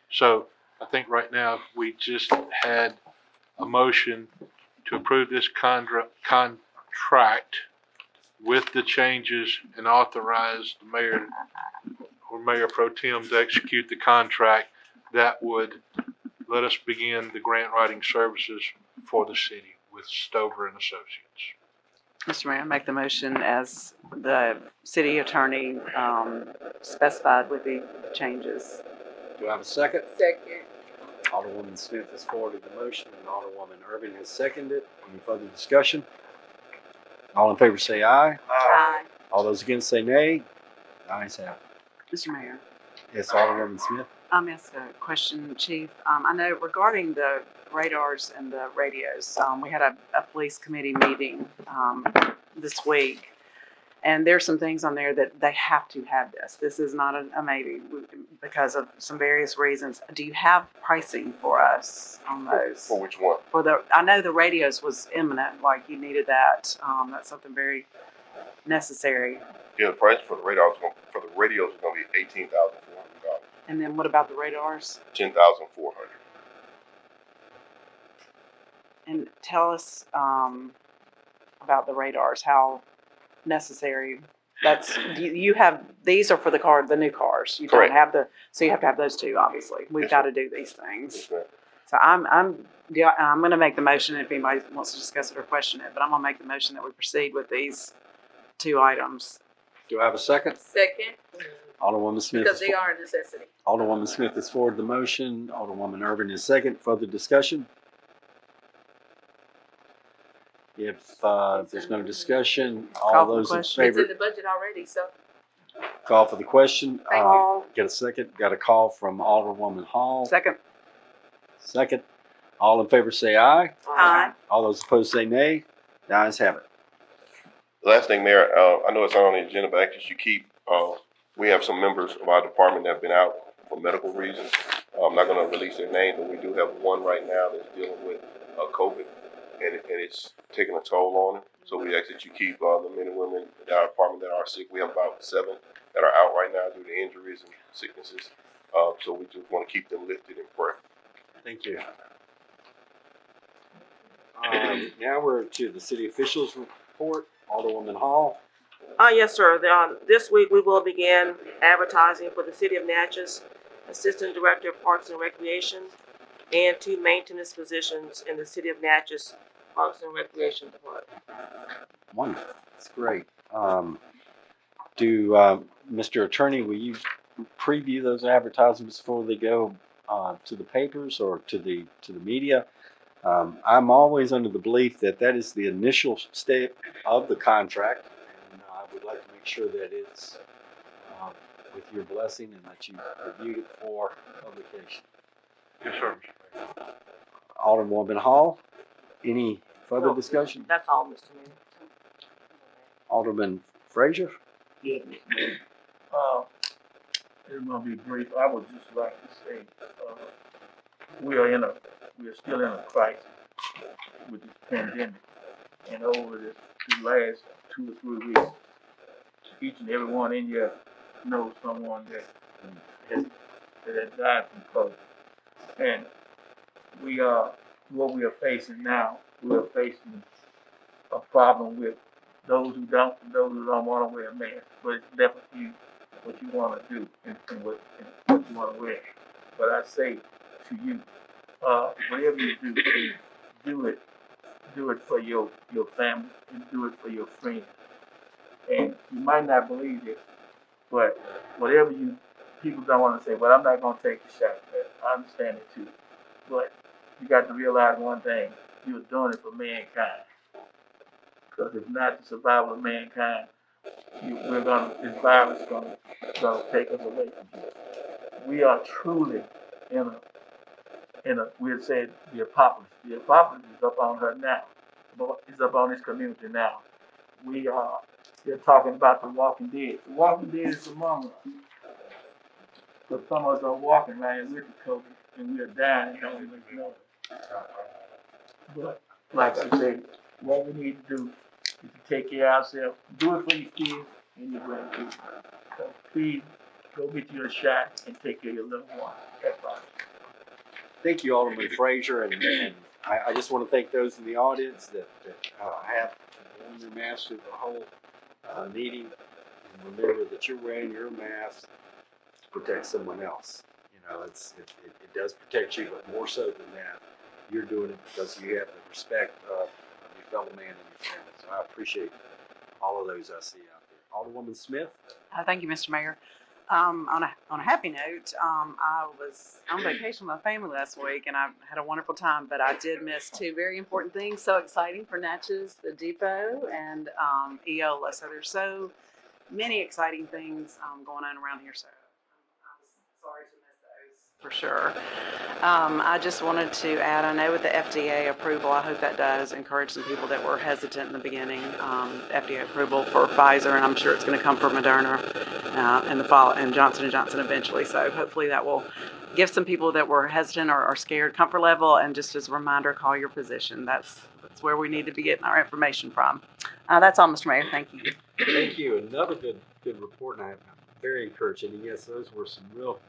So I think right now we just had a motion to approve this contract with the changes and authorize the mayor or Mayor Pro Tem to execute the contract that would let us begin the grant writing services for the city with Stover and Associates. Mr. Mayor, I make the motion as the city attorney specified with the changes. Do I have a second? Second. Alderwoman Smith has forwarded the motion and Alderwoman Irving has seconded. Any further discussion? All in favor say aye. Aye. All those against say nay. The ayes have it. Mr. Mayor, Yes, Alderwoman Smith. I'm asking a question, Chief. I know regarding the radars and the radios, we had a police committee meeting this week, and there's some things on there that they have to have this. This is not a maybe because of some various reasons. Do you have pricing for us on those? For which one? I know the radios was imminent, like you needed that. That's something very necessary. Yeah, the price for the radios is going to be $18,400. And then what about the radars? $10,400. And tell us about the radars, how necessary That's, you have, these are for the new cars. You don't Correct. have so you have to have those two, obviously. We've Yes, got ma'am. to do these things. Yes, ma'am. So I'm gonna make the motion if anybody wants to discuss it or question it, but I'm gonna make the motion that we proceed with these two items. Do I have a second? Second, Alderwoman Smith. because is they for- are a necessity. Alderwoman Smith is for the motion. Alderwoman Irvin is second. Further discussion? If there's no discussion, all Call for the those in question. It's in favor, the budget already, so. call for the question. Thank Get a second. Got a call from Alderwoman Hall. Second. Second. All in favor say aye. Aye. All those opposed say nay. The ayes have it. Last thing, Mayor, I know it's not on the agenda, but actually you keep, we have some members of our department that have been out for medical reasons. I'm not gonna release their name, but we do have one right now that's dealing with, COVID, and it's taking a toll on him. So we ask that you keep, the men and women in our department that are sick. We have about 7 that are out right now due to injuries and sicknesses. So we just wanna keep them lifted in prayer. Thank you. Now we're to the city officials report. Alderwoman Hall. Yes, sir. This week, we will begin advertising for the City of Natchez Assistant Director of Parks and Recreation and 2 maintenance positions in the City of Natchez Parks and Recreation Department. Wonderful. That's great. Mr. Attorney, will you preview those advertisements before they go to the papers or to the media? I'm always under the belief that is the initial step of the contract, and I would like to make sure that it's with your blessing and that you reviewed it for publication. Yes, sir. Alderwoman Hall, any further discussion? That's all, Mr. Mayor. Alderman Frazier? Yeah. It's gonna be brief. I would just like to say, we are still in a crisis with this pandemic. And over the last 2 or 3 weeks, each and every one in here knows someone that has died from COVID. And what we are facing now, we are facing a problem with those who don't want to wear a mask. But it's left with you what you want to do and what you want to wear. But I say to you, whatever you do it for your family and do it for your friends. And you might not believe it, but whatever people don't want to say, but I'm not going to take the shot. I understand it too. But you got to realize one thing, you're doing it for mankind. Because if not the survival of mankind, this virus is gonna take us away from you. We are truly in a we'll say the apocalypse. The apocalypse is up on her now. It's up on this community now. They're talking about the walking dead. The walking dead is among us. But some of us are walking around with the COVID and we are dying and don't even know it. But like I say, what we need to do is to take care of ourselves. Do it for your kids and your grandkids. So please go get you a shot and take care of your little one. That's all. Thank you, Alderman Frazier, and I just want to thank those in the audience that have worn their masks through the whole meeting. And remember that you're wearing your mask to protect someone else. You know, it does protect you, but more so than that, you're doing it because you have the respect of your fellow man and your family. So I appreciate all of those I see out there. Alderwoman Smith. Thank you, Mr. Mayor. On a happy note, I was on vacation with my family last week and I had a wonderful time, but I did miss 2 very important things. So exciting for Natchez, the depot, and EOLA. So there's so many exciting things going on around here. So I'm sorry to miss those for sure. I just wanted to add, I know with the FDA approval, I hope that does encourage some people that were hesitant in the beginning. FDA approval for Pfizer, and I'm sure it's going to come for Moderna in the fall, and Johnson & Johnson eventually. So hopefully that will give some people that were hesitant or scared comfort level. And just as a reminder, call your physician. That's where we need to be getting our information from. That's all, Mr. Mayor. Thank you. Thank you. Another good report, and I'm very encouraging. And yes, those were some real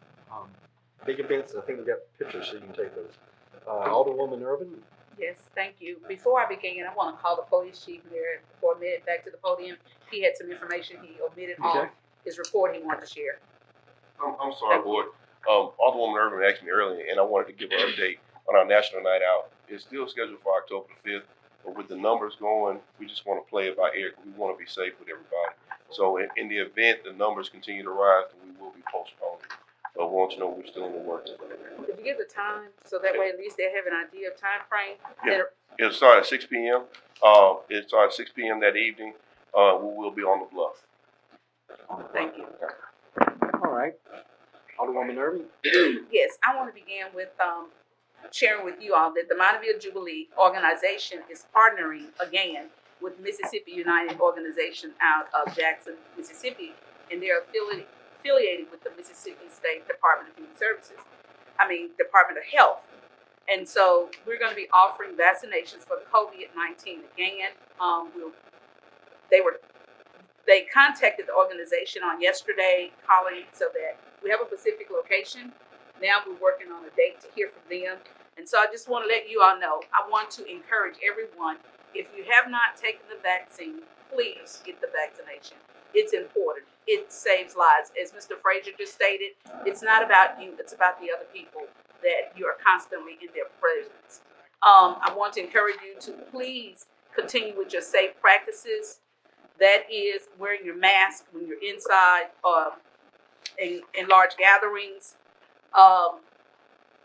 big events. I think we got pictures, so you can take those. Alderwoman Irvin. Yes, thank you. Before I begin, I want to call the police chief there for a minute back to the podium. He had some information he omitted off his report he wanted to share. I'm sorry, board. Alderwoman Irvin asked me earlier, and I wanted to give an update on our National Night Out. It's still scheduled for October the 5th, but with the numbers going, we just want to play it by ear. We want to be safe with everybody. So in the event the numbers continue to rise, then we will be postponing. But I want you to know we're still in the works. Could you give the time, so that way at least they have an idea of time frame? Yeah. It'll start at 6 p.m. It starts at 6 p.m. that evening. We will be on the bluff. Thank you. All right. Alderwoman Irving? Yes, I want to begin with sharing with you all that the Monteville Jubilee organization is partnering again with Mississippi United Organization out of Jackson, Mississippi, and they're affiliated with the Mississippi State Department of Human Services. Department of Health. And so we're going to be offering vaccinations for COVID-19 again. They contacted the organization on yesterday, calling so that we have a specific location. Now we're working on a date to hear from them. And so I just want to let you all know, I want to encourage everyone, if you have not taken the vaccine, please get the vaccination. It's important. It saves lives. As Mr. Frazier just stated, it's not about you, it's about the other people that you are constantly in their presence. I want to encourage you to please continue with your safe practices. That is wearing your mask when you're inside in large gatherings.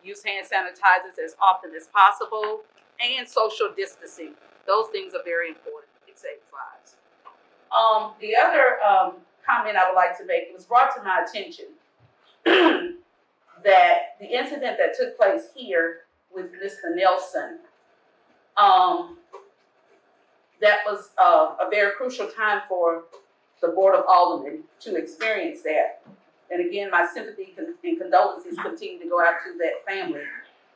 Use hand sanitizers as often as possible, and social distancing. Those things are very important. It saves lives. The other comment I would like to make, it was brought to my attention that the incident that took place here with Mr. Nelson, that was a very crucial time for the Board of Aldermen to experience that. And again, my sympathy and condolences continue to go out to that family.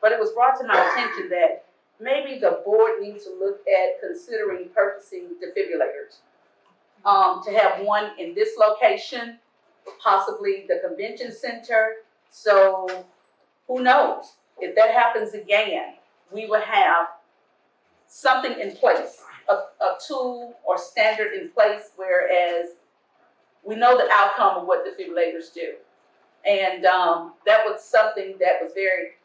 But it was brought to my attention that maybe the board needs to look at considering purchasing defibrillators. To have one in this location, possibly the convention center. So who knows? If that happens again, we will have something in place, a tool or standard in place, whereas we know the outcome of what defibrillators do. And that was something that was very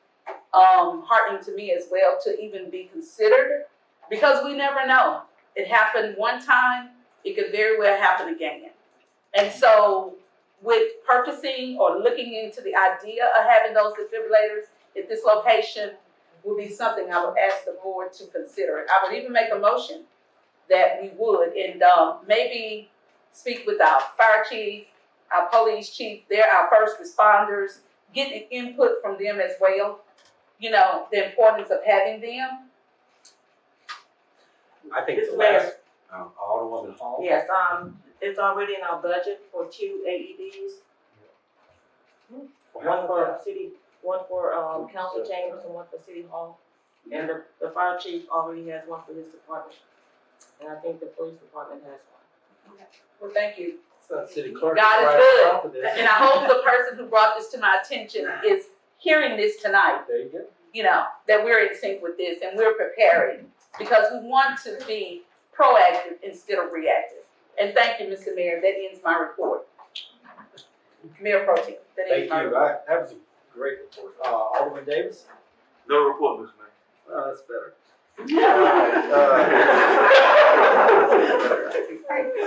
heartening to me as well, to even be considered, because we never know. It happened one time, it could very well happen again. And so with purchasing or looking into the idea of having those defibrillators at this location would be something I would ask the board to consider. I would even make a motion that we would, and maybe speak with our fire chief, our police chief, they're our first responders, getting input from them as well, you know, the importance of having them. I think the last, Alderwoman Hall. Yes, it's already in our budget for 2 AEDs. One for city, one for council chambers, and one for city hall. And the fire chief already has one for his department. And I think the police department has one. Okay. Well, thank you. So city clerk. God is good. And I hope the person who brought this to my attention is hearing this tonight. There you go. You know, that we're in sync with this and we're preparing, because we want to be proactive instead of reactive. And thank you, Mr. Mayor. That ends my report. Mayor Pro Tem. That ends my report. That was a great report. Alderman Davis? No report, Mr. Mayor. Oh, that's better.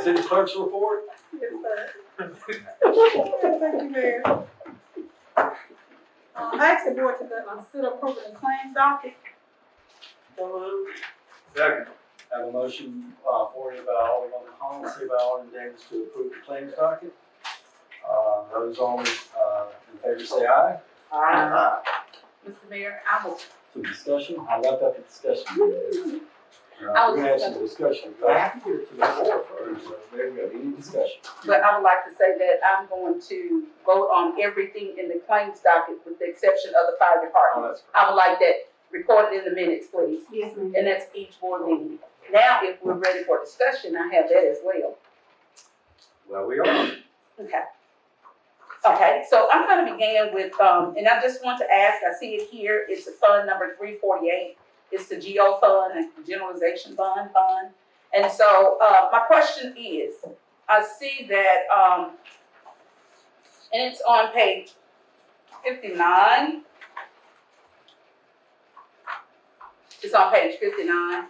City clerk's report? Yes, sir. Thank you, Mayor. I asked the board to consider approving the claims docket. Second. I have a motion for you by Alderwoman Hall, second by Alderman Davis to approve the claims docket. Those on in favor say aye. Aye. Mr. Mayor, I will. Some discussion. I left up the discussion. We're gonna have some discussion. I have to get it to the board first, so there we go. Any discussion? But I would like to say that I'm going to vote on everything in the claims docket with the exception of the fire department. I would like that recorded in the minutes, please. Yes, ma'am. And that's each board meeting. Now, if we're ready for discussion, I have that as well. Well, we are. Okay. Okay, so I'm gonna begin with, and I just want to ask, I see it here, it's a fund number 348. It's the GO fund and generalization fund. And so, my question is, I see that, and it's on page 59. It's on page 59.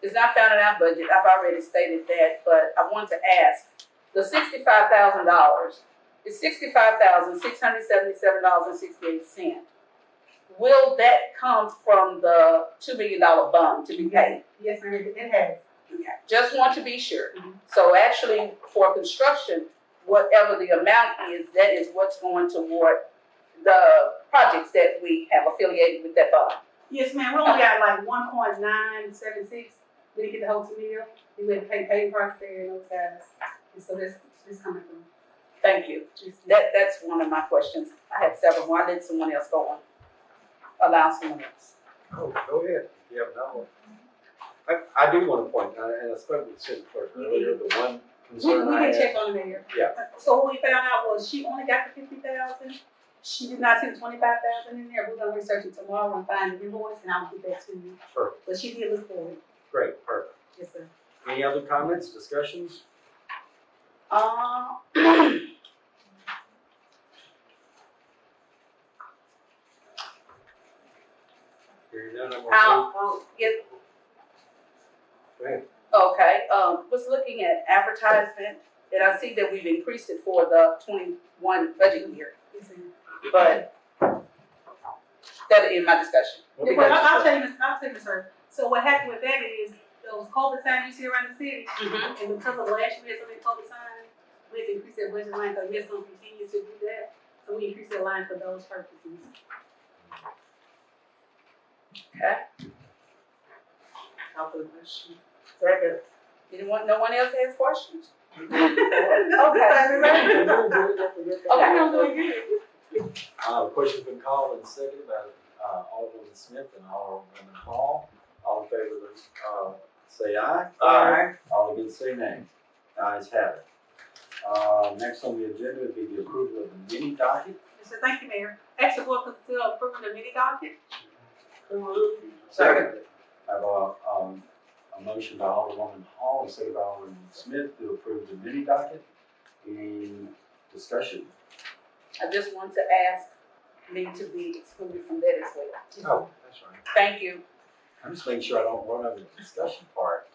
It's not found in our budget. I've already stated that, but I want to ask, the $65,000 is $65,677.68. Will that come from the $2 million bond to be paid? Yes, ma'am, it has. Okay. Just want to be sure. So actually, for construction, whatever the amount is, that is what's going toward the projects that we have affiliated with that bond. Yes, ma'am, we only got like 1.976. We didn't get the whole 2 million. We went to pay price there and those guys. And so this coming from. Thank you. That's one of my questions. I had several more. I let someone else go on. Allow someone else. Oh, go ahead. Yeah, no. I do want to point, and I spoke with the city clerk earlier, the one concern We I can had. check on the mayor. Yeah. So what we found out was she only got the 50,000. She did not see the 25,000 in there. We're gonna research it tomorrow and find the invoice, and I'll get that to you. Perfect. But she did look for it. Great, perfect. Yes, sir. Any other comments, discussions? Hearing none, I'm gonna Get, go ahead. okay, was looking at advertisement, and I see that we've increased it for the 21 budget year. Yes, sir. But that'll end my discussion. Yeah, but I'll tell you, sir. So what happened with that is those COVID signs you see around the city, and because of last year we had so many COVID signs, we had to increase that budget line, so we're gonna continue to do that. So we increased that line for those purposes. Okay. Call for the question. Very good. No one else has questions? Question's been called and seconded by Alderman Smith and Alderman Hall. All in favor, say aye. Aye. All against, say nay. Ayes have it. Next on the agenda would be the approval of the mini docket. So thank you, Mayor. Actually, we'll consider approving the mini docket. Second. I have a motion by Alderwoman Hall and second by Alderman Smith to approve the mini docket. Any discussion? I just want to ask me to be excluded from that as well. Oh, that's right. Thank you. I'm just making sure I don't run over the discussion part,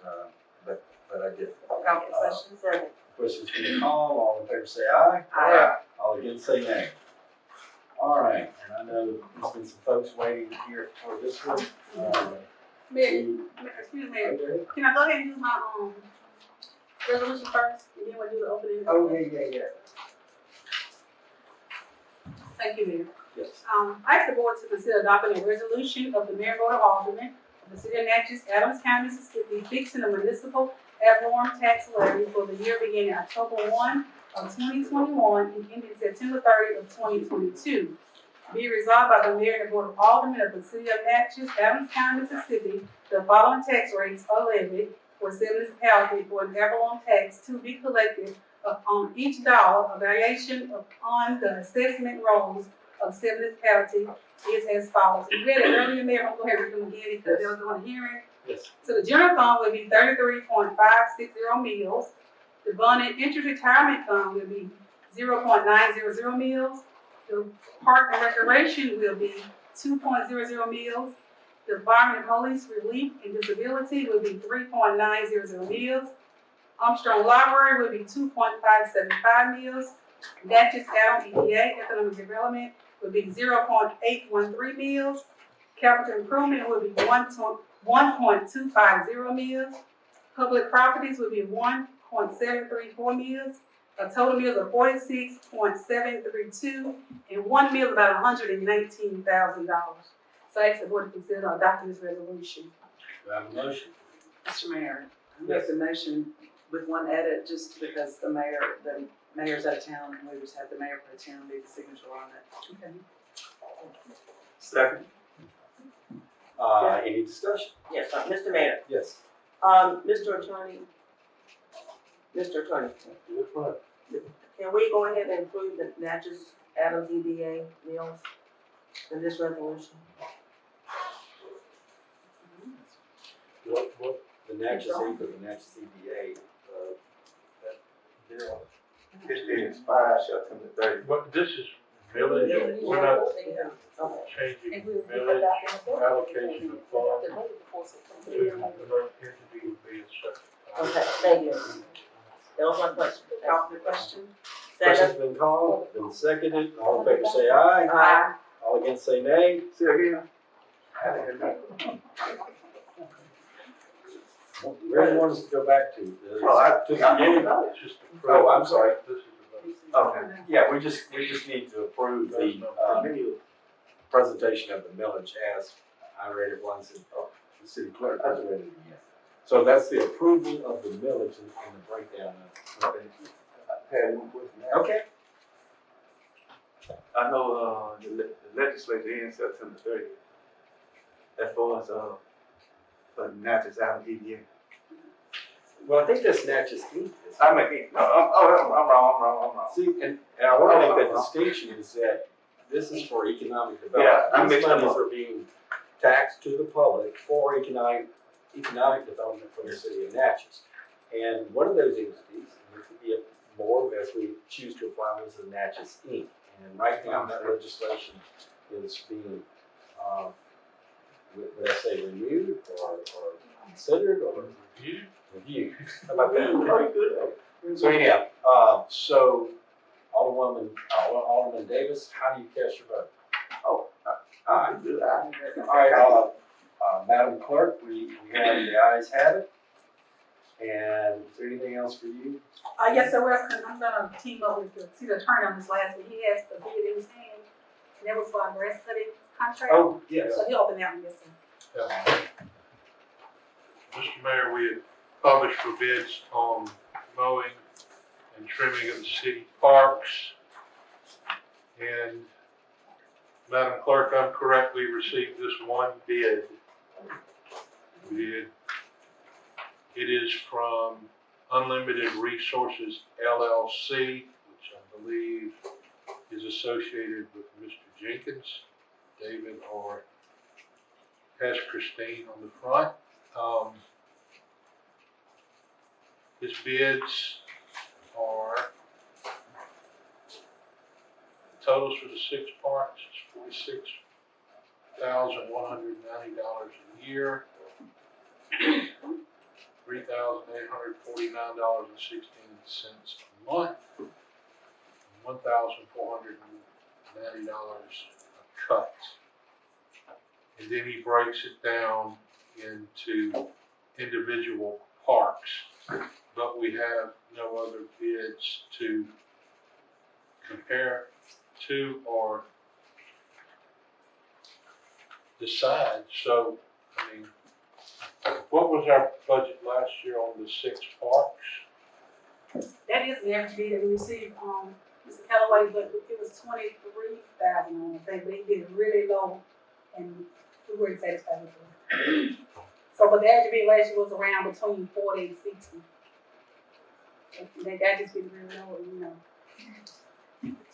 but I did. Call for the question further. Questions being called, all in favor say aye. Aye. All against say nay. All right, and I know there's been some folks waiting here for this one. Mayor, excuse me, Mayor. Can I go ahead and do my resolution first, and then we'll do the opening? Oh, yeah. Thank you, Mayor. Yes. I ask the board to consider adopting a resolution of the Mayor and Board of Aldermen of the City of Natchez, Adams County, Mississippi, fixing the municipal ad valorem tax levy for the year beginning October 1 of 2021 and ending September 30 of 2022. Be resolved by the Mayor and the Board of Aldermen of the City of Natchez, Adams County, Mississippi, the following tax rates are levied for said municipality for an ad valorem tax to be collected on each dollar. A variation on the assessment rolls of said municipality is as follows. We read it earlier, Mayor, I'm going to go ahead and read them again because they was on the hearing. Yes. So the general fund will be 33.560 mills. The bond and interest retirement fund will be 0.900 mills. The park and recreation will be 2.00 mills. The environment and police relief and disability will be 3.900 mills. Armstrong Library will be 2.575 mills. Natchez Adams EDA Economic Development will be 0.813 mills. Capital improvement will be 1.250 mills. Public properties will be 1.734 mills. A total mills of 46.732, and 1 mill about $119,000. So I ask the board to consider adopting this resolution. Do I have a motion? Mr. Mayor, I make the motion with one edit, just because the mayor's out of town, and we just have the mayor pro tem be the signature on it. Okay. Second. Any discussion? Yes, Mr. Mayor. Yes. Mr. Attorney, can we go ahead and include the Natchez Adams EDA mills in this resolution? what the Natchez Inc. or the Natchez EPA, It expires September 30th. But this is millage, we're not changing millage, allocation of funds to the entity would be a separate. Okay, thank you. That was my question. Call for the question? question's been called, been seconded, all in favor say aye. Aye. All against say nay. Say again. Where do you want us to go back to? To the beginning? It's just Oh, I'm sorry. This is the vote. Okay, yeah, we just need to approve the, presentation of the millage as I read it once and the city clerk has read it again. So that's the approval of the millage and the breakdown of it. Okay. I know, the legislature ends September 30th. As far as, for Natchez out of EDA. Well, I think that's Natchez Inc. I mean, no, I'm wrong. See, and I want to make that distinction is that this is for economic development. Yeah, I These mixed them monies up. are being taxed to the public for economic development for the city of Natchez. And one of those entities, and there could be a more as we choose to apply this, is Natchez Inc. And right now, that legislation is being, would I say renewed or considered or reviewed? How about that? So anyhow, so Alderman Davis, how do you cast your vote? Oh, Aye. All right, Madam Clerk, we have the ayes have it. And is there anything else for you? Yes, sir, I'm gonna team up with the city attorney on this last, but he has the bid in his hand, and that was for a grass cutting contract. Oh, yes. So he opened that one, yes, sir. Mr. Mayor, we had published for bids on mowing and trimming of the city parks. And Madam Clerk, I'm correct, we received this one bid. We did. It is from Unlimited Resources LLC, which I believe is associated with Mr. Jenkins, David, or has Christine on the front. His bids are, totals for the 6 parks is $46,190 a year, $3,849.16 a month, $1,490 a cut. And then he breaks it down into individual parks, but we have no other bids to compare to or decide. So, I mean, what was our budget last year on the 6 parks? That is the average bid that we received, Mr. Callaway, but it was 23,000, I think, but he did it really low, and we weren't satisfied with it. So, but the average bid last year was around between 40 and 60. That just been really low, you know.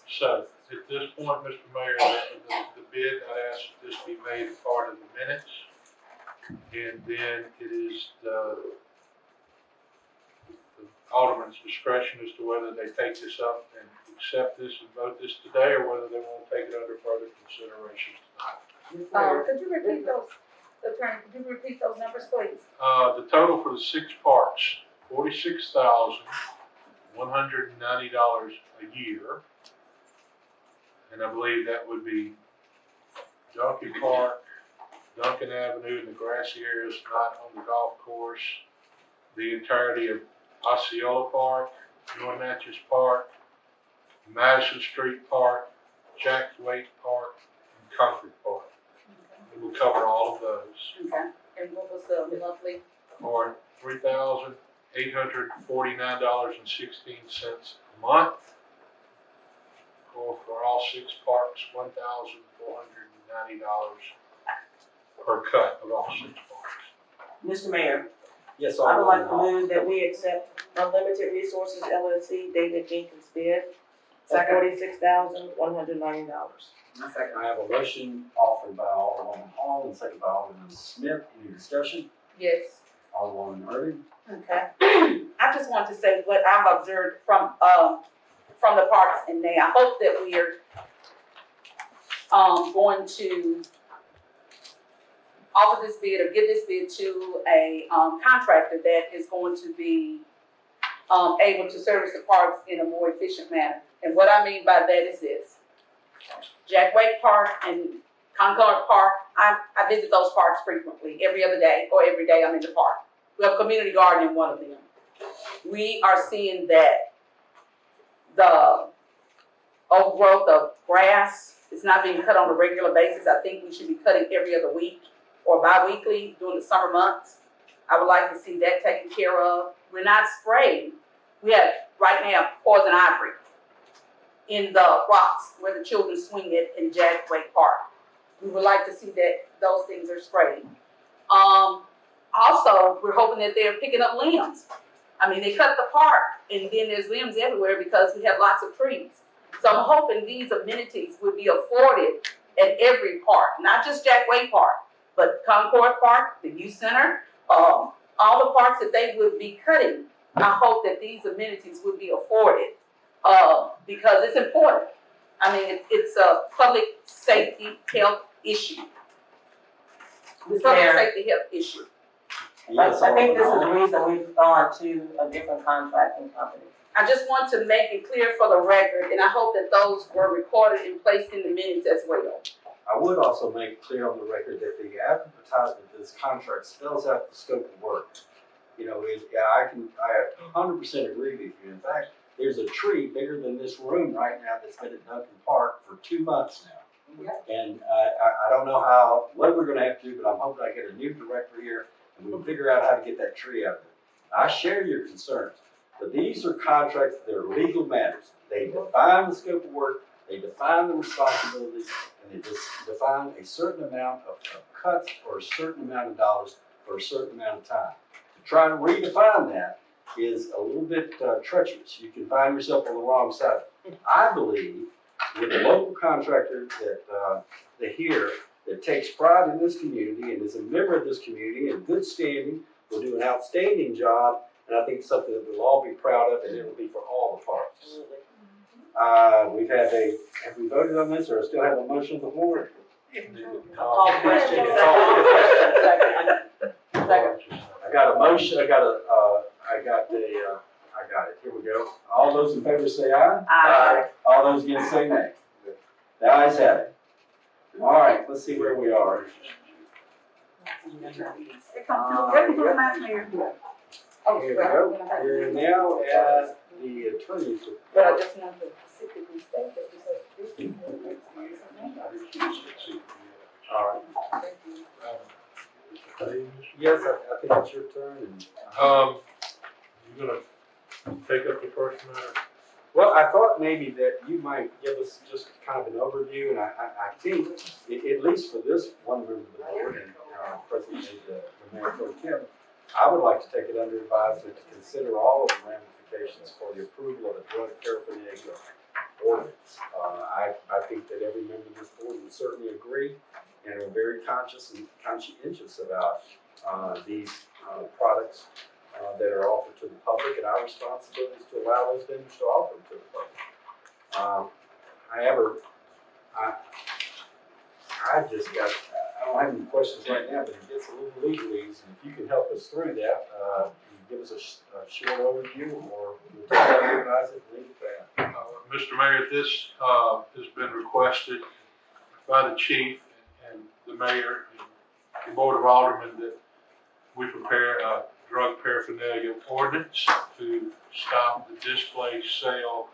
So, at this point, Mr. Mayor, the bid, I'd ask that this be made a part of the minutes. And then it is the alderman's discretion as to whether they take this up and accept this and vote this today, or whether they want to take it under further consideration tonight. Could you repeat those, Attorney, could you repeat those numbers, please? The total for the 6 parks, $46,190 a year. And I believe that would be Donkey Park, Duncan Avenue, and the grassy areas not on the golf course, the entirety of Osceola Park, North Natchez Park, Madison Street Park, Jack Wake Park, and Concord Park. It will cover all of those. Okay, and what was the monthly? Or $3,849.16 a month. Or for all 6 parks, $1,490 per cut of all 6 parks. Mr. Mayor, Yes, I would like to Alderman. move that we accept Unlimited Resources LLC, David Jenkins bid of $46,190. I have a motion offered by Alderman Hall and second by Alderman Smith. Any discussion? Yes. Alderwoman Irving. Okay. I just want to say what I've observed from the parks, and I hope that we are going to offer this bid or give this bid to a contractor that is going to be able to service the parks in a more efficient manner. And what I mean by that is this: Jack Wake Park and Concord Park. I visit those parks frequently, every other day or every day I'm in the park. We have a community garden in one of them. We are seeing that the overgrowth of grass is not being cut on a regular basis. I think we should be cutting every other week or bi-weekly during the summer months. I would like to see that taken care of. We're not spraying. We have right now poison ivory in the rocks where the children swing it in Jack Wake Park. We would like to see that those things are sprayed. Also, we're hoping that they're picking up limbs. I mean, they cut the park and then there's limbs everywhere because we have lots of trees. So I'm hoping these amenities would be afforded at every park, not just Jack Wake Park, but Concord Park, the youth center, all the parks that they would be cutting. I hope that these amenities would be afforded because it's important. I mean, it's a public safety health issue. It's a public safety health issue. I think this is the reason we've gone to a different contracting company. I just want to make it clear for the record, and I hope that those were recorded and placed in the minutes as well. I would also make clear on the record that the advertisement of this contract spells out the scope of work. You know, I 100% agree with you. In fact, there's a tree bigger than this room right now that's been at Duncan Park for 2 months now. Yeah. And I don't know what we're gonna have to do, but I'm hoping I get a new director here and we'll figure out how to get that tree out of it. I share your concerns, but these are contracts, they're legal matters. They define the scope of work, they define the responsibilities, and they just define a certain amount of cuts or a certain amount of dollars for a certain amount of time. To try to redefine that is a little bit treacherous. You can find yourself on the wrong side. I believe with a local contractor that takes pride in this community and is a member of this community in good standing, will do an outstanding job, and I think something that we'll all be proud of, and it will be for all the parks. Have we voted on this, or I still have a motion on the floor? Call question. I got a motion, I got it, here we go. All those in favor say aye. Aye. All those against say nay. The ayes have it. All right, let's see where we are. Oh, Here we go. We're now at the attorney's report. But I just want to specifically state that this is. All right. Yes, I think it's your turn. And, You gonna take up the first matter? well, I thought maybe that you might give us just kind of an overview, and I think, at least for this one member of the board, and presently the Mayor Pro Tem, I would like to take it under advisement to consider all of the ramifications for the approval of a drug paraphernalia ordinance. I think that every member of this board would certainly agree, and are very conscious and conscientious about these products that are offered to the public, and our responsibility is to allow those vendors to offer them to the public. However, I don't have any questions right now, but it gets a little legalese, and if you can help us through that, give us a short overview, or we'll take that and advise it and leave it there. Mr. Mayor, this has been requested by the chief and the mayor and the board of aldermen that we prepare a drug paraphernalia ordinance to stop the display, sale,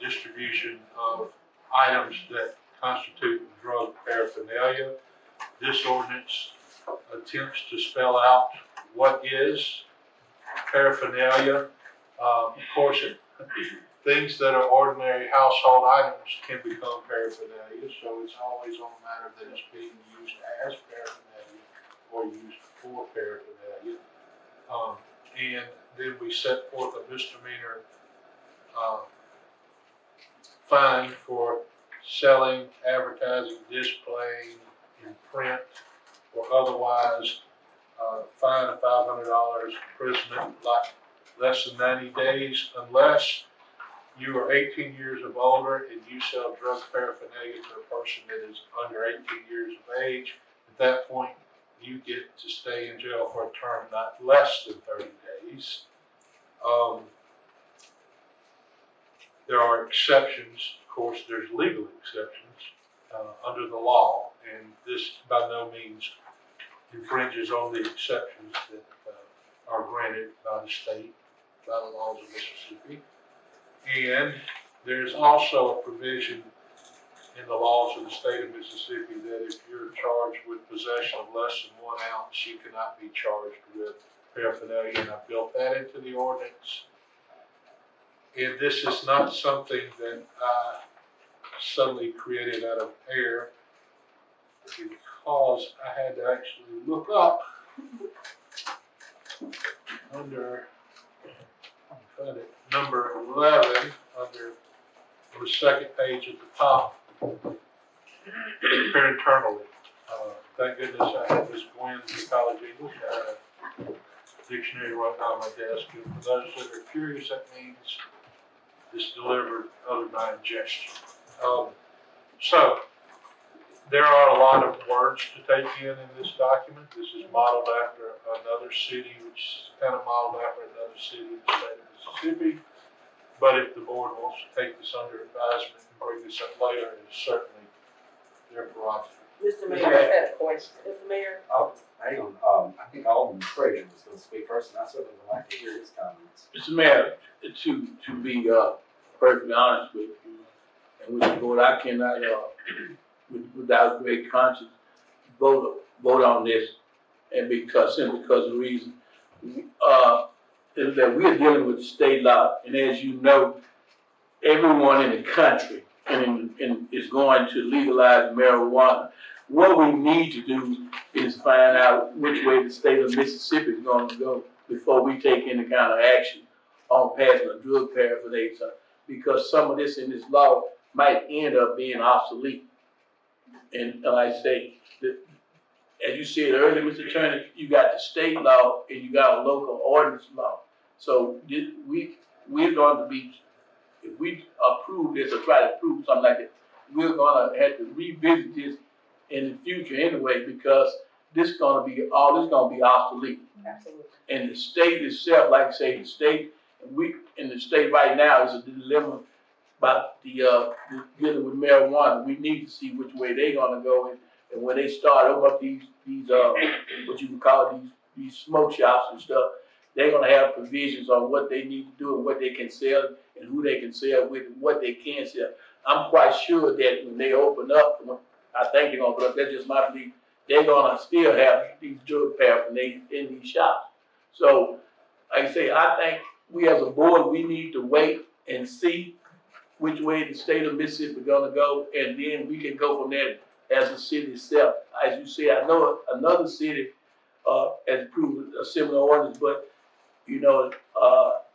distribution of items that constitute drug paraphernalia. This ordinance attempts to spell out what is paraphernalia. Of course, things that are ordinary household items can become paraphernalia, so it's always on a matter that it's being used as paraphernalia or used for paraphernalia. And then we set forth a misdemeanor fine for selling, advertising, displaying in print or otherwise fine of $500, imprisonment like less than 90 days, unless you are 18 years of older and you sell drug paraphernalia to a person that is under 18 years of age. At that point, you get to stay in jail for a term not less than 30 days. There are exceptions. Of course, there's legal exceptions under the law, and this by no means infringes on the exceptions that are granted by the state, by the laws of Mississippi. And there's also a provision in the laws of the state of Mississippi that if you're charged with possession of less than 1 ounce, you cannot be charged with paraphernalia, and I built that into the ordinance. And this is not something that I suddenly created out of air, because I had to actually look up under number 11, under the second page at the top, parenternally. Thank goodness I had Miss Gwen's College English. I had a dictionary right on my desk. And for those that are curious, that means it's delivered other than gesture. So there are a lot of words to take in this document. This is modeled after another city, which is kind of modeled after another city in the state of Mississippi. But if the board wants to take this under advisement and bring this up later, it's certainly their prerogative. Mr. Mayor, I have a question. Mr. Mayor? Hang on, I think Alderman Frazier was going to speak first, and I certainly would like to hear his comments. Mr. Mayor, to be perfectly honest with you, and with the board, I cannot, without great conscience, vote on this, and simply because of the reason is that we are dealing with state law, and as you know, everyone in the country is going to legalize marijuana. What we need to do is find out which way the state of Mississippi is going to go before we take any kind of action on passing a drug paraphernalia, because some of this in this law might end up being obsolete. And like I say, as you said earlier, Mr. Attorney, you got the state law and you got a local ordinance law. So we're going to be, if we approve this or try to approve something like that, we're going to have to revisit this in the future anyway, because this is going to be obsolete. Absolutely. And the state itself, like I say, the state right now is a dilemma about the dealing with marijuana. We need to see which way they're going to go, and when they start open up these what you would call these smoke shops and stuff, they're going to have provisions on what they need to do and what they can sell and who they can sell with and what they can sell. I'm quite sure that when they open up, I think they're going to open up, that's just my belief, they're going to still have these drug paraphernalia in these shops. So, like I say, I think we as a board, we need to wait and see which way the state of Mississippi is going to go, and then we can go from there as a city itself. As you say, I know another city has approved a similar ordinance, but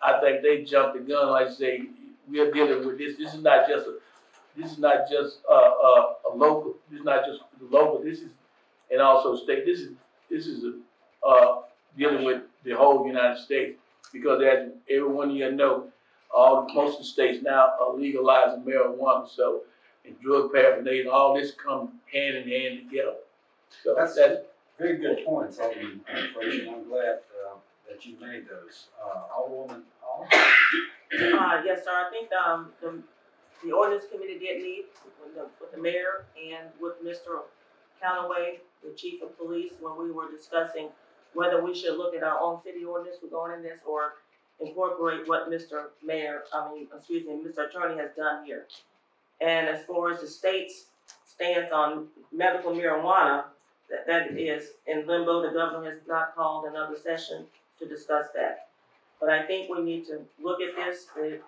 I think they jumped the gun. Like I say, we are dealing with this. This is not just a local. This is not just local. This is, and also state. This is dealing with the whole United States, because as everyone here know, most of the states now are legalizing marijuana. So, and drug paraphernalia, and all this come hand in hand together. So that's very good points, Alderman Frazier. I'm glad that you made those. Alderwoman Hall? Yes, sir. I think the ordinance committee did meet with the mayor and with Mr. Callaway, the chief of police, when we were discussing whether we should look at our own city ordinance regarding this or incorporate what Mr. Attorney has done here. And as far as the state's stance on medical marijuana, that is in limbo. The governor has not called another session to discuss that. But I think we need to look at this. The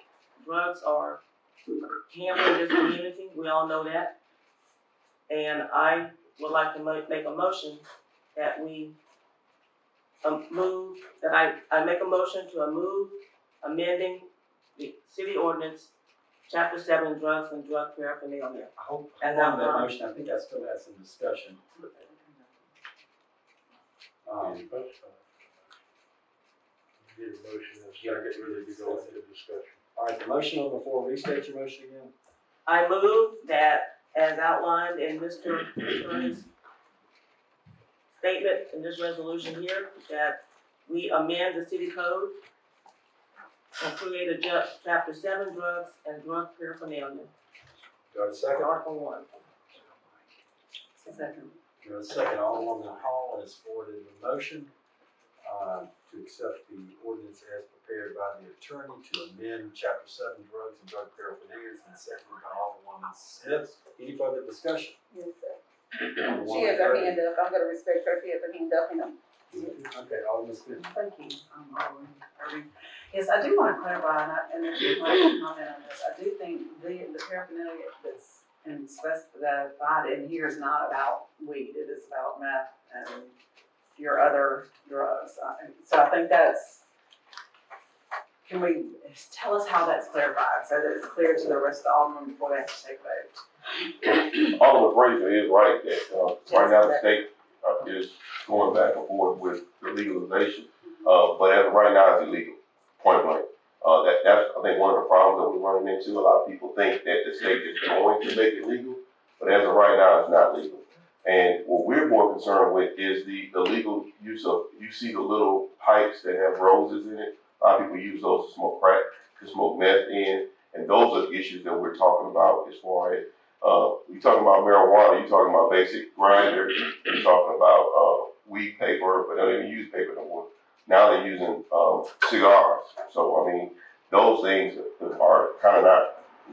drugs are hampering this community. We all know that. And I would like to make a motion that we I make a motion to move amending the city ordinance, Chapter 7, drugs and drug paraphernalia. I hope on that motion, I think I still have some discussion. Get a motion, gotta get ready to go into the discussion. All right, the motion on the floor, restate your motion again. I move that, as outlined in Mr. Attorney's statement in this resolution here, that we amend the city code and create a chapter 7 drugs and drug paraphernalia. Do I have a second? Article 1. Second. Do I have a second? Alderman Hall has forwarded the motion to accept the ordinance as prepared by the attorney to amend chapter 7 drugs and drug paraphernalia, and seconded by Alderwoman Smith. Any further discussion? Yes, sir. Alderwoman She has her Gray. hand up. I'm gonna respect her. She has her hand up, and Okay, Alderman Smith. Thank you, Alderman Irving. Yes, I do want to clarify, and I do want to comment on this. I do think the paraphernalia that's specified in here is not about weed. It is about meth and your other drugs. So I think that's, can we tell us how that's clarified so that it's clear to the rest of the aldermen before they have to take vote? Alderman Fraser is right that, right now the state is going back and forth with the legalization. But as of right now, it's illegal, point blank. That's, I think, one of the problems that we're running into. A lot of people think that the state is going to make it legal, but as of right now, it's not legal. And what we're more concerned with is the illegal use of, you see the little pipes that have roses in it. A lot of people use those to smoke crack, to smoke meth in, and those are the issues that we're talking about as far as, you're talking about marijuana, you're talking about basic grinders, you're talking about weed paper, but they don't even use paper no more. Now they're using cigars. So, I mean, those things are kind of not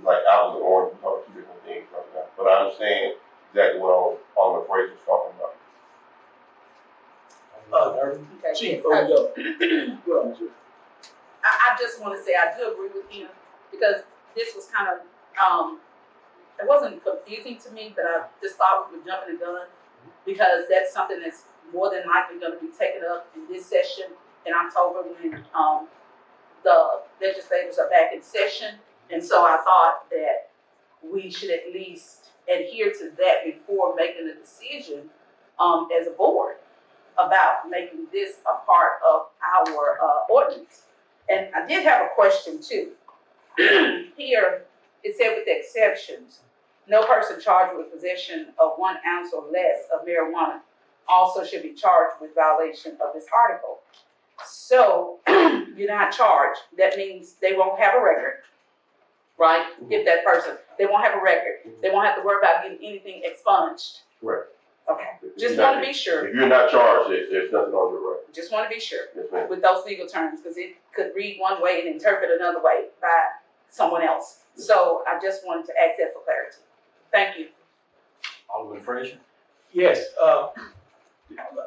like apples and oranges, we're talking two different things right now. But I understand exactly what Alderman Fraser's talking about. Chief, go. Go on, sir. I just want to say I do agree with him because this was kind of, it wasn't confusing to me, but I just thought we were jumping the gun because that's something that's more than likely going to be taken up in this session in October when the legislators are back in session. And so I thought that we should at least adhere to that before making a decision as a board about making this a part of our ordinance. And I did have a question too. Here, it said with the exceptions, no person charged with possession of 1 ounce or less of marijuana also should be charged with violation of this article. So you're not charged. That means they won't have a record, right? If that person, they won't have a record. They won't have to worry about getting anything expunged. Correct. Okay, just want to be sure. If you're not charged, there's nothing on your record. Just want to be sure Yes, ma'am. with those legal terms because it could read one way and interpret another way by someone else. So I just wanted to ask that for clarity. Thank you. Alderman Fraser. Yes,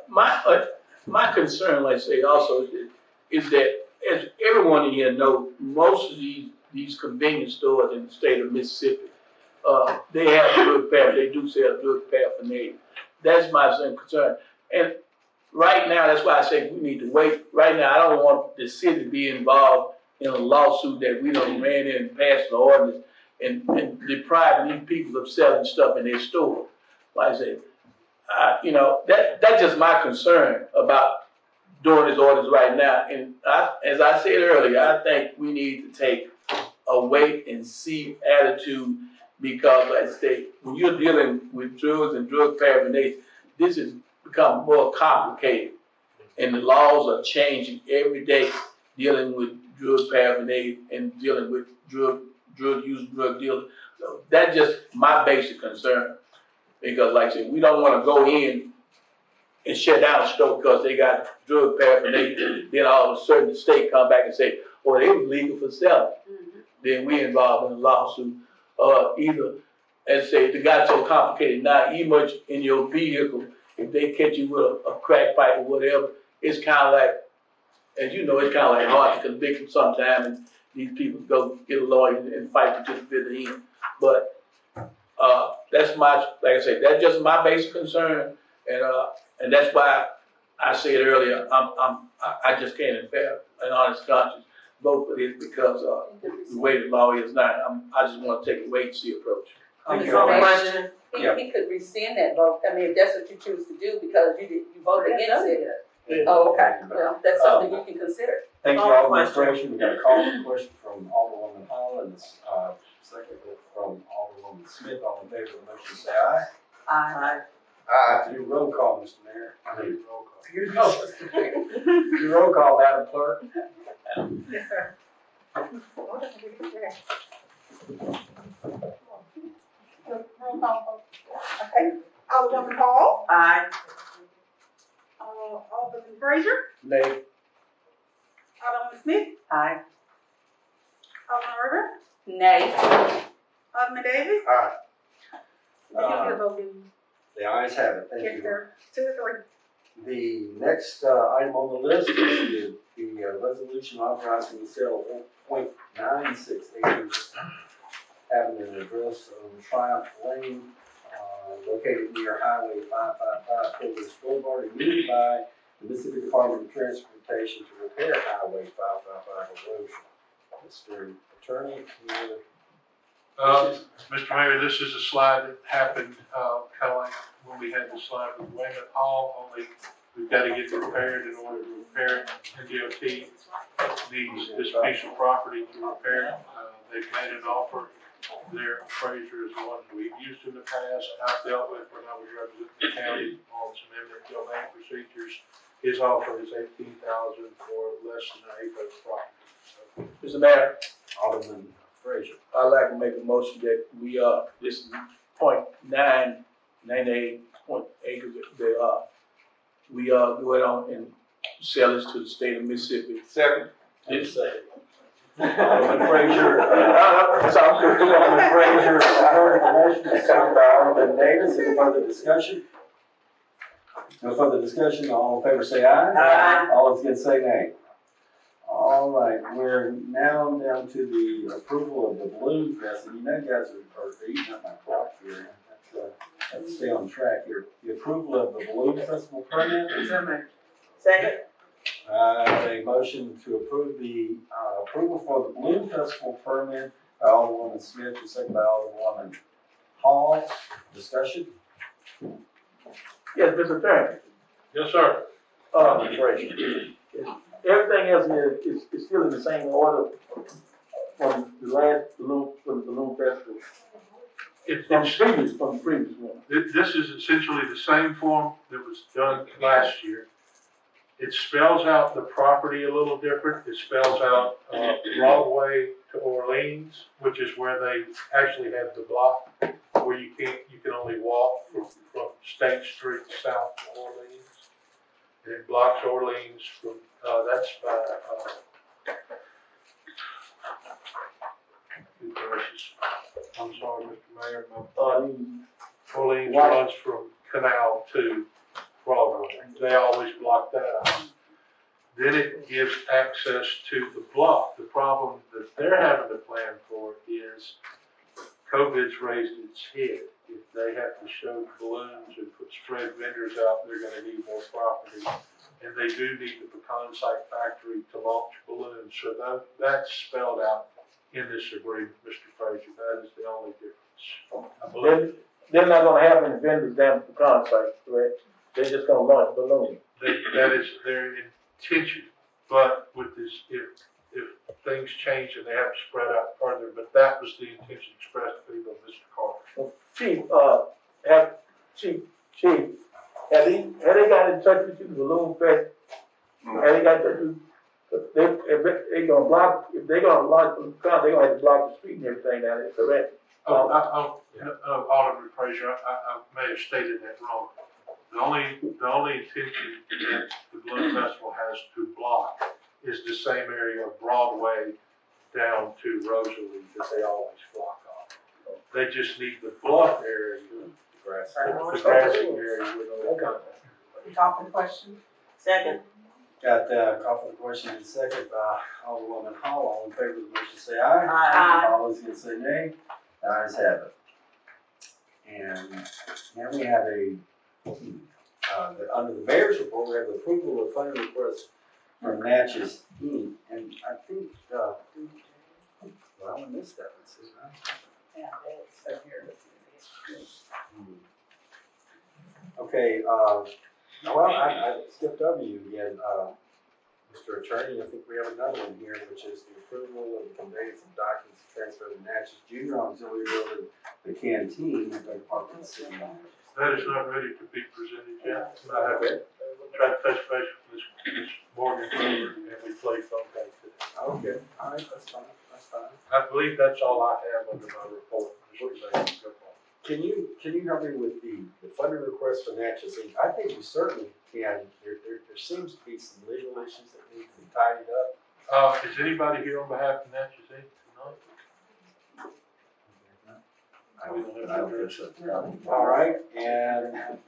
my concern, let's say also, is that as everyone in here knows, most of these convenience stores in the state of Mississippi, they have drug paraphernalia, they do sell drug paraphernalia. That's my concern. And right now, that's why I say we need to wait. Right now, I don't want the city to be involved in a lawsuit that we done ran in and passed the ordinance and depriving these people of selling stuff in their store. Like I said, that's just my concern about doing this ordinance right now. And as I said earlier, I think we need to take a wait and see attitude because, like I say, when you're dealing with drugs and drug paraphernalia, this has become more complicated. And the laws are changing every day dealing with drug paraphernalia and dealing with drug use, drug dealers. So that's just my basic concern. Because like I said, we don't want to go in and shut down a store because they got drug paraphernalia. Then all of a sudden the state come back and say, oh, they was legal for selling. Then we involved in a lawsuit. Either, as I say, the guy's so complicated now, even much in your vehicle, if they catch you with a crack pipe or whatever, it's kind of like, as you know, it's kind of like hard to convict them sometimes, and these people go get a lawyer and fight to just the end. But that's my, like I said, that's just my basic concern, and that's why I said earlier, I just can't in fair and honest conscience vote for this because the way the law is now, I just want to take a wait and see approach. He could rescind that vote. I mean, if that's what you choose to do because you voted against it. Oh, okay, well, that's something you can consider. Thank you, Alderman Frazier. We got a call for question from Alderwoman Hall and second from Alderwoman Smith. All in favor of the motion, say aye. Aye. Aye. Do roll call, Mr. Mayor. I need roll call. Do roll call, Madam Clerk. Yes, sir. Roll call. Okay, Alderwoman Hall, Aye. Alderman Frazier, Nay. Alderman Smith, Aye. Alderman River, Nay. Alderman Davis. Aye. And you'll get a vote, didn't you? The ayes have it. Thank Yes, you. sir. 2 or 3. The next item on the list is the resolution authorizing the sale of 1.96 acres having an address on Triumph Lane, located near Highway 555, Pilgrims Boulevard, and used by the Mississippi Department of Transportation to repair Highway 555 erosion. Mr. Attorney, can you? Mr. Mayor, this is a slide that happened, kind of like when we had the slide with Wayman Hall, only we've got to get prepared in order to repair it. NDOT needs this piece of property to repair. They've made an offer. Their appraiser is one we've used in the past, I've dealt with when I was representing the county on some eminent domain procedures. His offer is $18,000 for less than an acre of property. Mr. Mayor, Alderman Frazier. I'd like to make a motion that we, this is 0.998 acres that, we, go ahead on and sell this to the state of Mississippi. Second. This, Alderman Frazier. Alderman Frazier, I heard the motion, second by Alderman Davis. Any further discussion? No further discussion. All in favor say aye. Aye. All against say nay. All right, we're now down to the approval of the Balloon Fest. And you know, guys are eating up my clock here. Have to stay on track here. The approval of the Balloon Festival permit. Second. A motion to approve the approval for the Balloon Festival permit by Alderwoman Smith and second by Alderwoman Hall. Discussion? yes, Mr. Attorney, Yes, sir. Frazier. everything else here is still in the same order from the last balloon, from the balloon festival, from the previous one. This is essentially the same form that was done last year. It spells out the property a little different. It spells out Broadway to Orleans, which is where they actually have the block where you can only walk from State Street south to Orleans. And it blocks Orleans from, that's by, good gracious. I'm sorry, Mr. Mayor, Orleans runs from Canal to Broadway. They always block that out. Then it gives access to the block. The problem that they're having to plan for is COVID's raised its head. If they have to show balloons and put spread vendors out, they're gonna need more property. And they do need the pecan site factory to launch balloons. So that's spelled out in this agreement, Mr. Frazier. That is the only difference. I believe They're not gonna have any vendors down at the concert, correct? They're just gonna launch balloons. that is their intention. But with this, if things change and they have to spread out further, but that was the intention expressed to people, Mr. Carter. Chief, have they got in touch with you, the Balloon Fest? Have they got in touch with you? If they gonna block, if they gonna launch from the car, they gonna have to block the street and everything down there, correct? Alderman Frazier, I may have stated that wrong. The only intention that the Balloon Festival has to block is the same area of Broadway down to Rosalie that they always block off. They just need the bluff area, the grassy area with all the contact. Call for the question. Second. Got call for the question in second by Alderwoman Hall. All in favor of the motion say aye. Aye. All those against say nay. The ayes have it. And now we have under the mayor's report, we have the approval of funding request from Natchez Inc. And I think, well, I missed that one, see, right? Yeah, it's up here. Okay, Well, I skipped over you again, Mr. Attorney. I think we have another one here, which is the approval of the conveyance of documents to transfer to Natchez Junior Auxiliary Building, the canteen, at the park in the city. That is not ready to be presented yet. I have tried to touch base with Ms. Morgan Glover, and we placed on that today. Okay, all right, that's fine, that's fine. I believe that's all I have under my report. Mr. Mayor. Can you help me with the funding request for Natchez Inc.? I think we certainly can. There seems to be some legal issues that need to be tidied up. Is anybody here on behalf of Natchez Inc. tonight? I don't think so. All right, and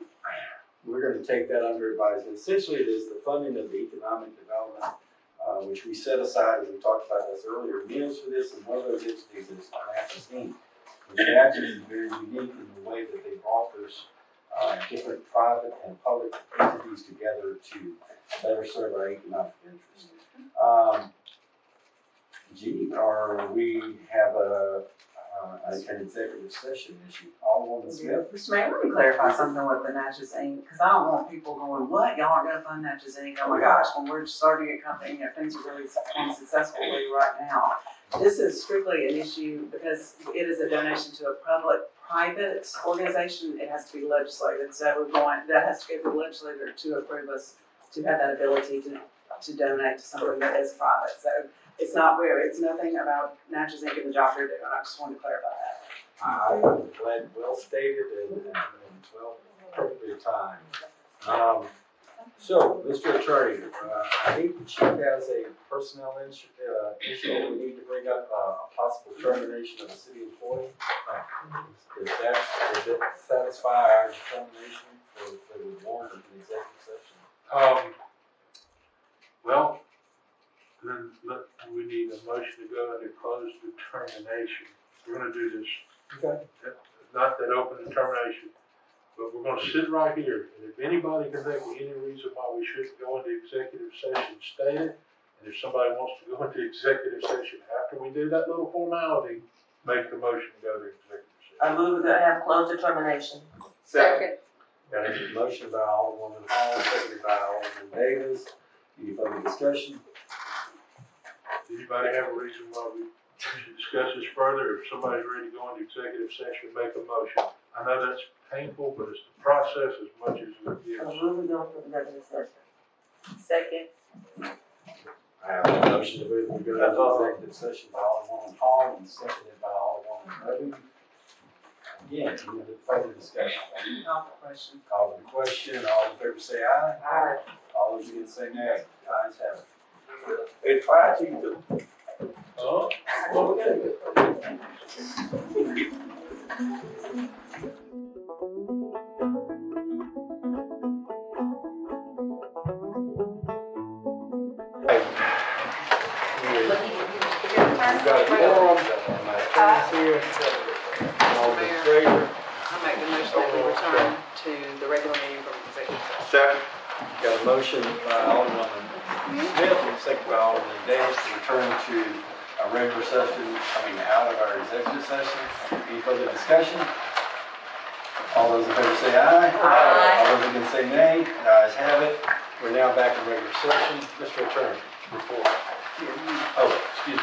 we're gonna take that under advisement. Essentially, it is the funding of the economic development, which we set aside, as we talked about this earlier, meals for this, and one of those entities is Natchez Inc. Which Natchez is very unique in the way that they brought those different private and public entities together to better serve our economic interests. We have an executive session issue. Alderwoman Smith? Mr. Mayor, let me clarify something with the Natchez Inc., because I don't want people going, what, y'all aren't gonna fund Natchez Inc.? Oh my gosh, when we're starting a company, things are really going successfully right now. This is strictly an issue because it is a donation to a public-private organization. It has to be legislated, so that has to go to the legislator to approve us to have that ability to donate to something that is private. So it's nothing about Natchez Inc. and the job they're doing. I just wanted to clarify that. I'm glad, well stated and well, perfectly timed. So, Mr. Attorney, I think the chief has a personnel issue we need to bring up, a possible termination of a city employee. Does that satisfy our determination for the warrant of the executive session? Well, then we need a motion to go into closed determination. We're gonna do this. Okay. Not that open determination, but we're gonna sit right here. And if anybody can think of any reason why we shouldn't go into executive session, state it. And if somebody wants to go into executive session after we do that little formality, make the motion to go to executive session. I move to have closed determination. Second. Got a motion by Alderwoman Hall, seconded by Alderman Davis. Any further discussion? Anybody have a reason why we should discuss this further? If somebody's ready to go into executive session, make a motion. I know that's painful, but it's the process as much as it is. I move to go to executive session. Second. I have a motion to move to go into executive session by Alderwoman Hall and seconded by Alderwoman Rhodes. Again, any further discussion? Call the question. Call the question. All in favor say aye. Aye. All those against say nay. Ayes have it. It's fine, you do. Oh? Well, we gotta do We've got a forum, my attorney's here, Alderman Frazier. I make the motion that we return to the regular meeting from executive session. Second. Got a motion by Alderman Smith and second by Alderman Davis to return to a regular session, out of our executive session. Any further discussion? All those in favor say aye. Aye. All those against say nay. The ayes have it. We're now back in regular session. Mr. Attorney, report. Oh, excuse me.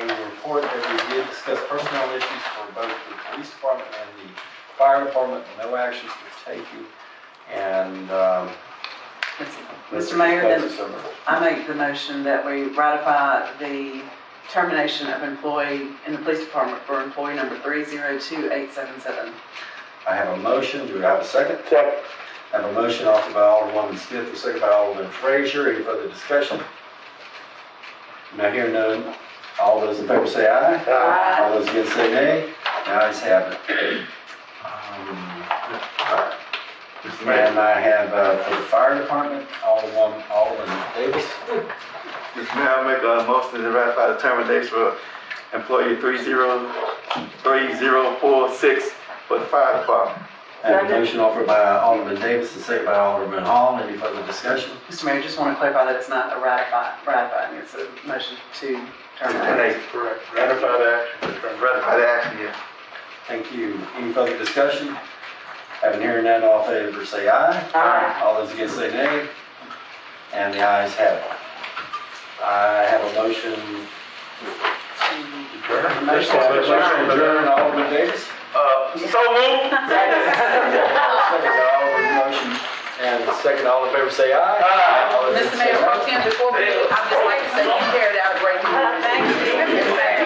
We report that we did discuss personnel issues for both the police department and the fire department. No actions were taken. And, Mr. Mayor, then I make the motion that we ratify the termination of employee in the police department for employee number 302877. I have a motion. Do we have a second? Second. I have a motion offered by Alderwoman Smith, a second by Alderman Frazier. Any further discussion? Now hearing none. All those in favor say aye. Aye. All those against say nay. The ayes have it. And I have for the fire department, Alderman Davis. Mr. Mayor, I make a motion to ratify the termination for employee 3046 for the fire department. I have a motion offered by Alderman Davis, a second by Alderman Hall. Any further discussion? Mr. Mayor, just want to clarify that it's not a ratifying, it's a motion to terminate. Correct. Ratify the action. Ratify the action, yeah. Thank you. Any further discussion? Having hearing none, all in favor say aye. Aye. All those against say nay. And the ayes have it. I have a motion. Motion to adjourn, Alderman Davis. So moved. Second, Alderman motion, and second, all in favor say aye. Aye. All those Mr. against say Mayor nay. Pro Tem, before we leave, I'd just like to say you carried out a great. Thank you.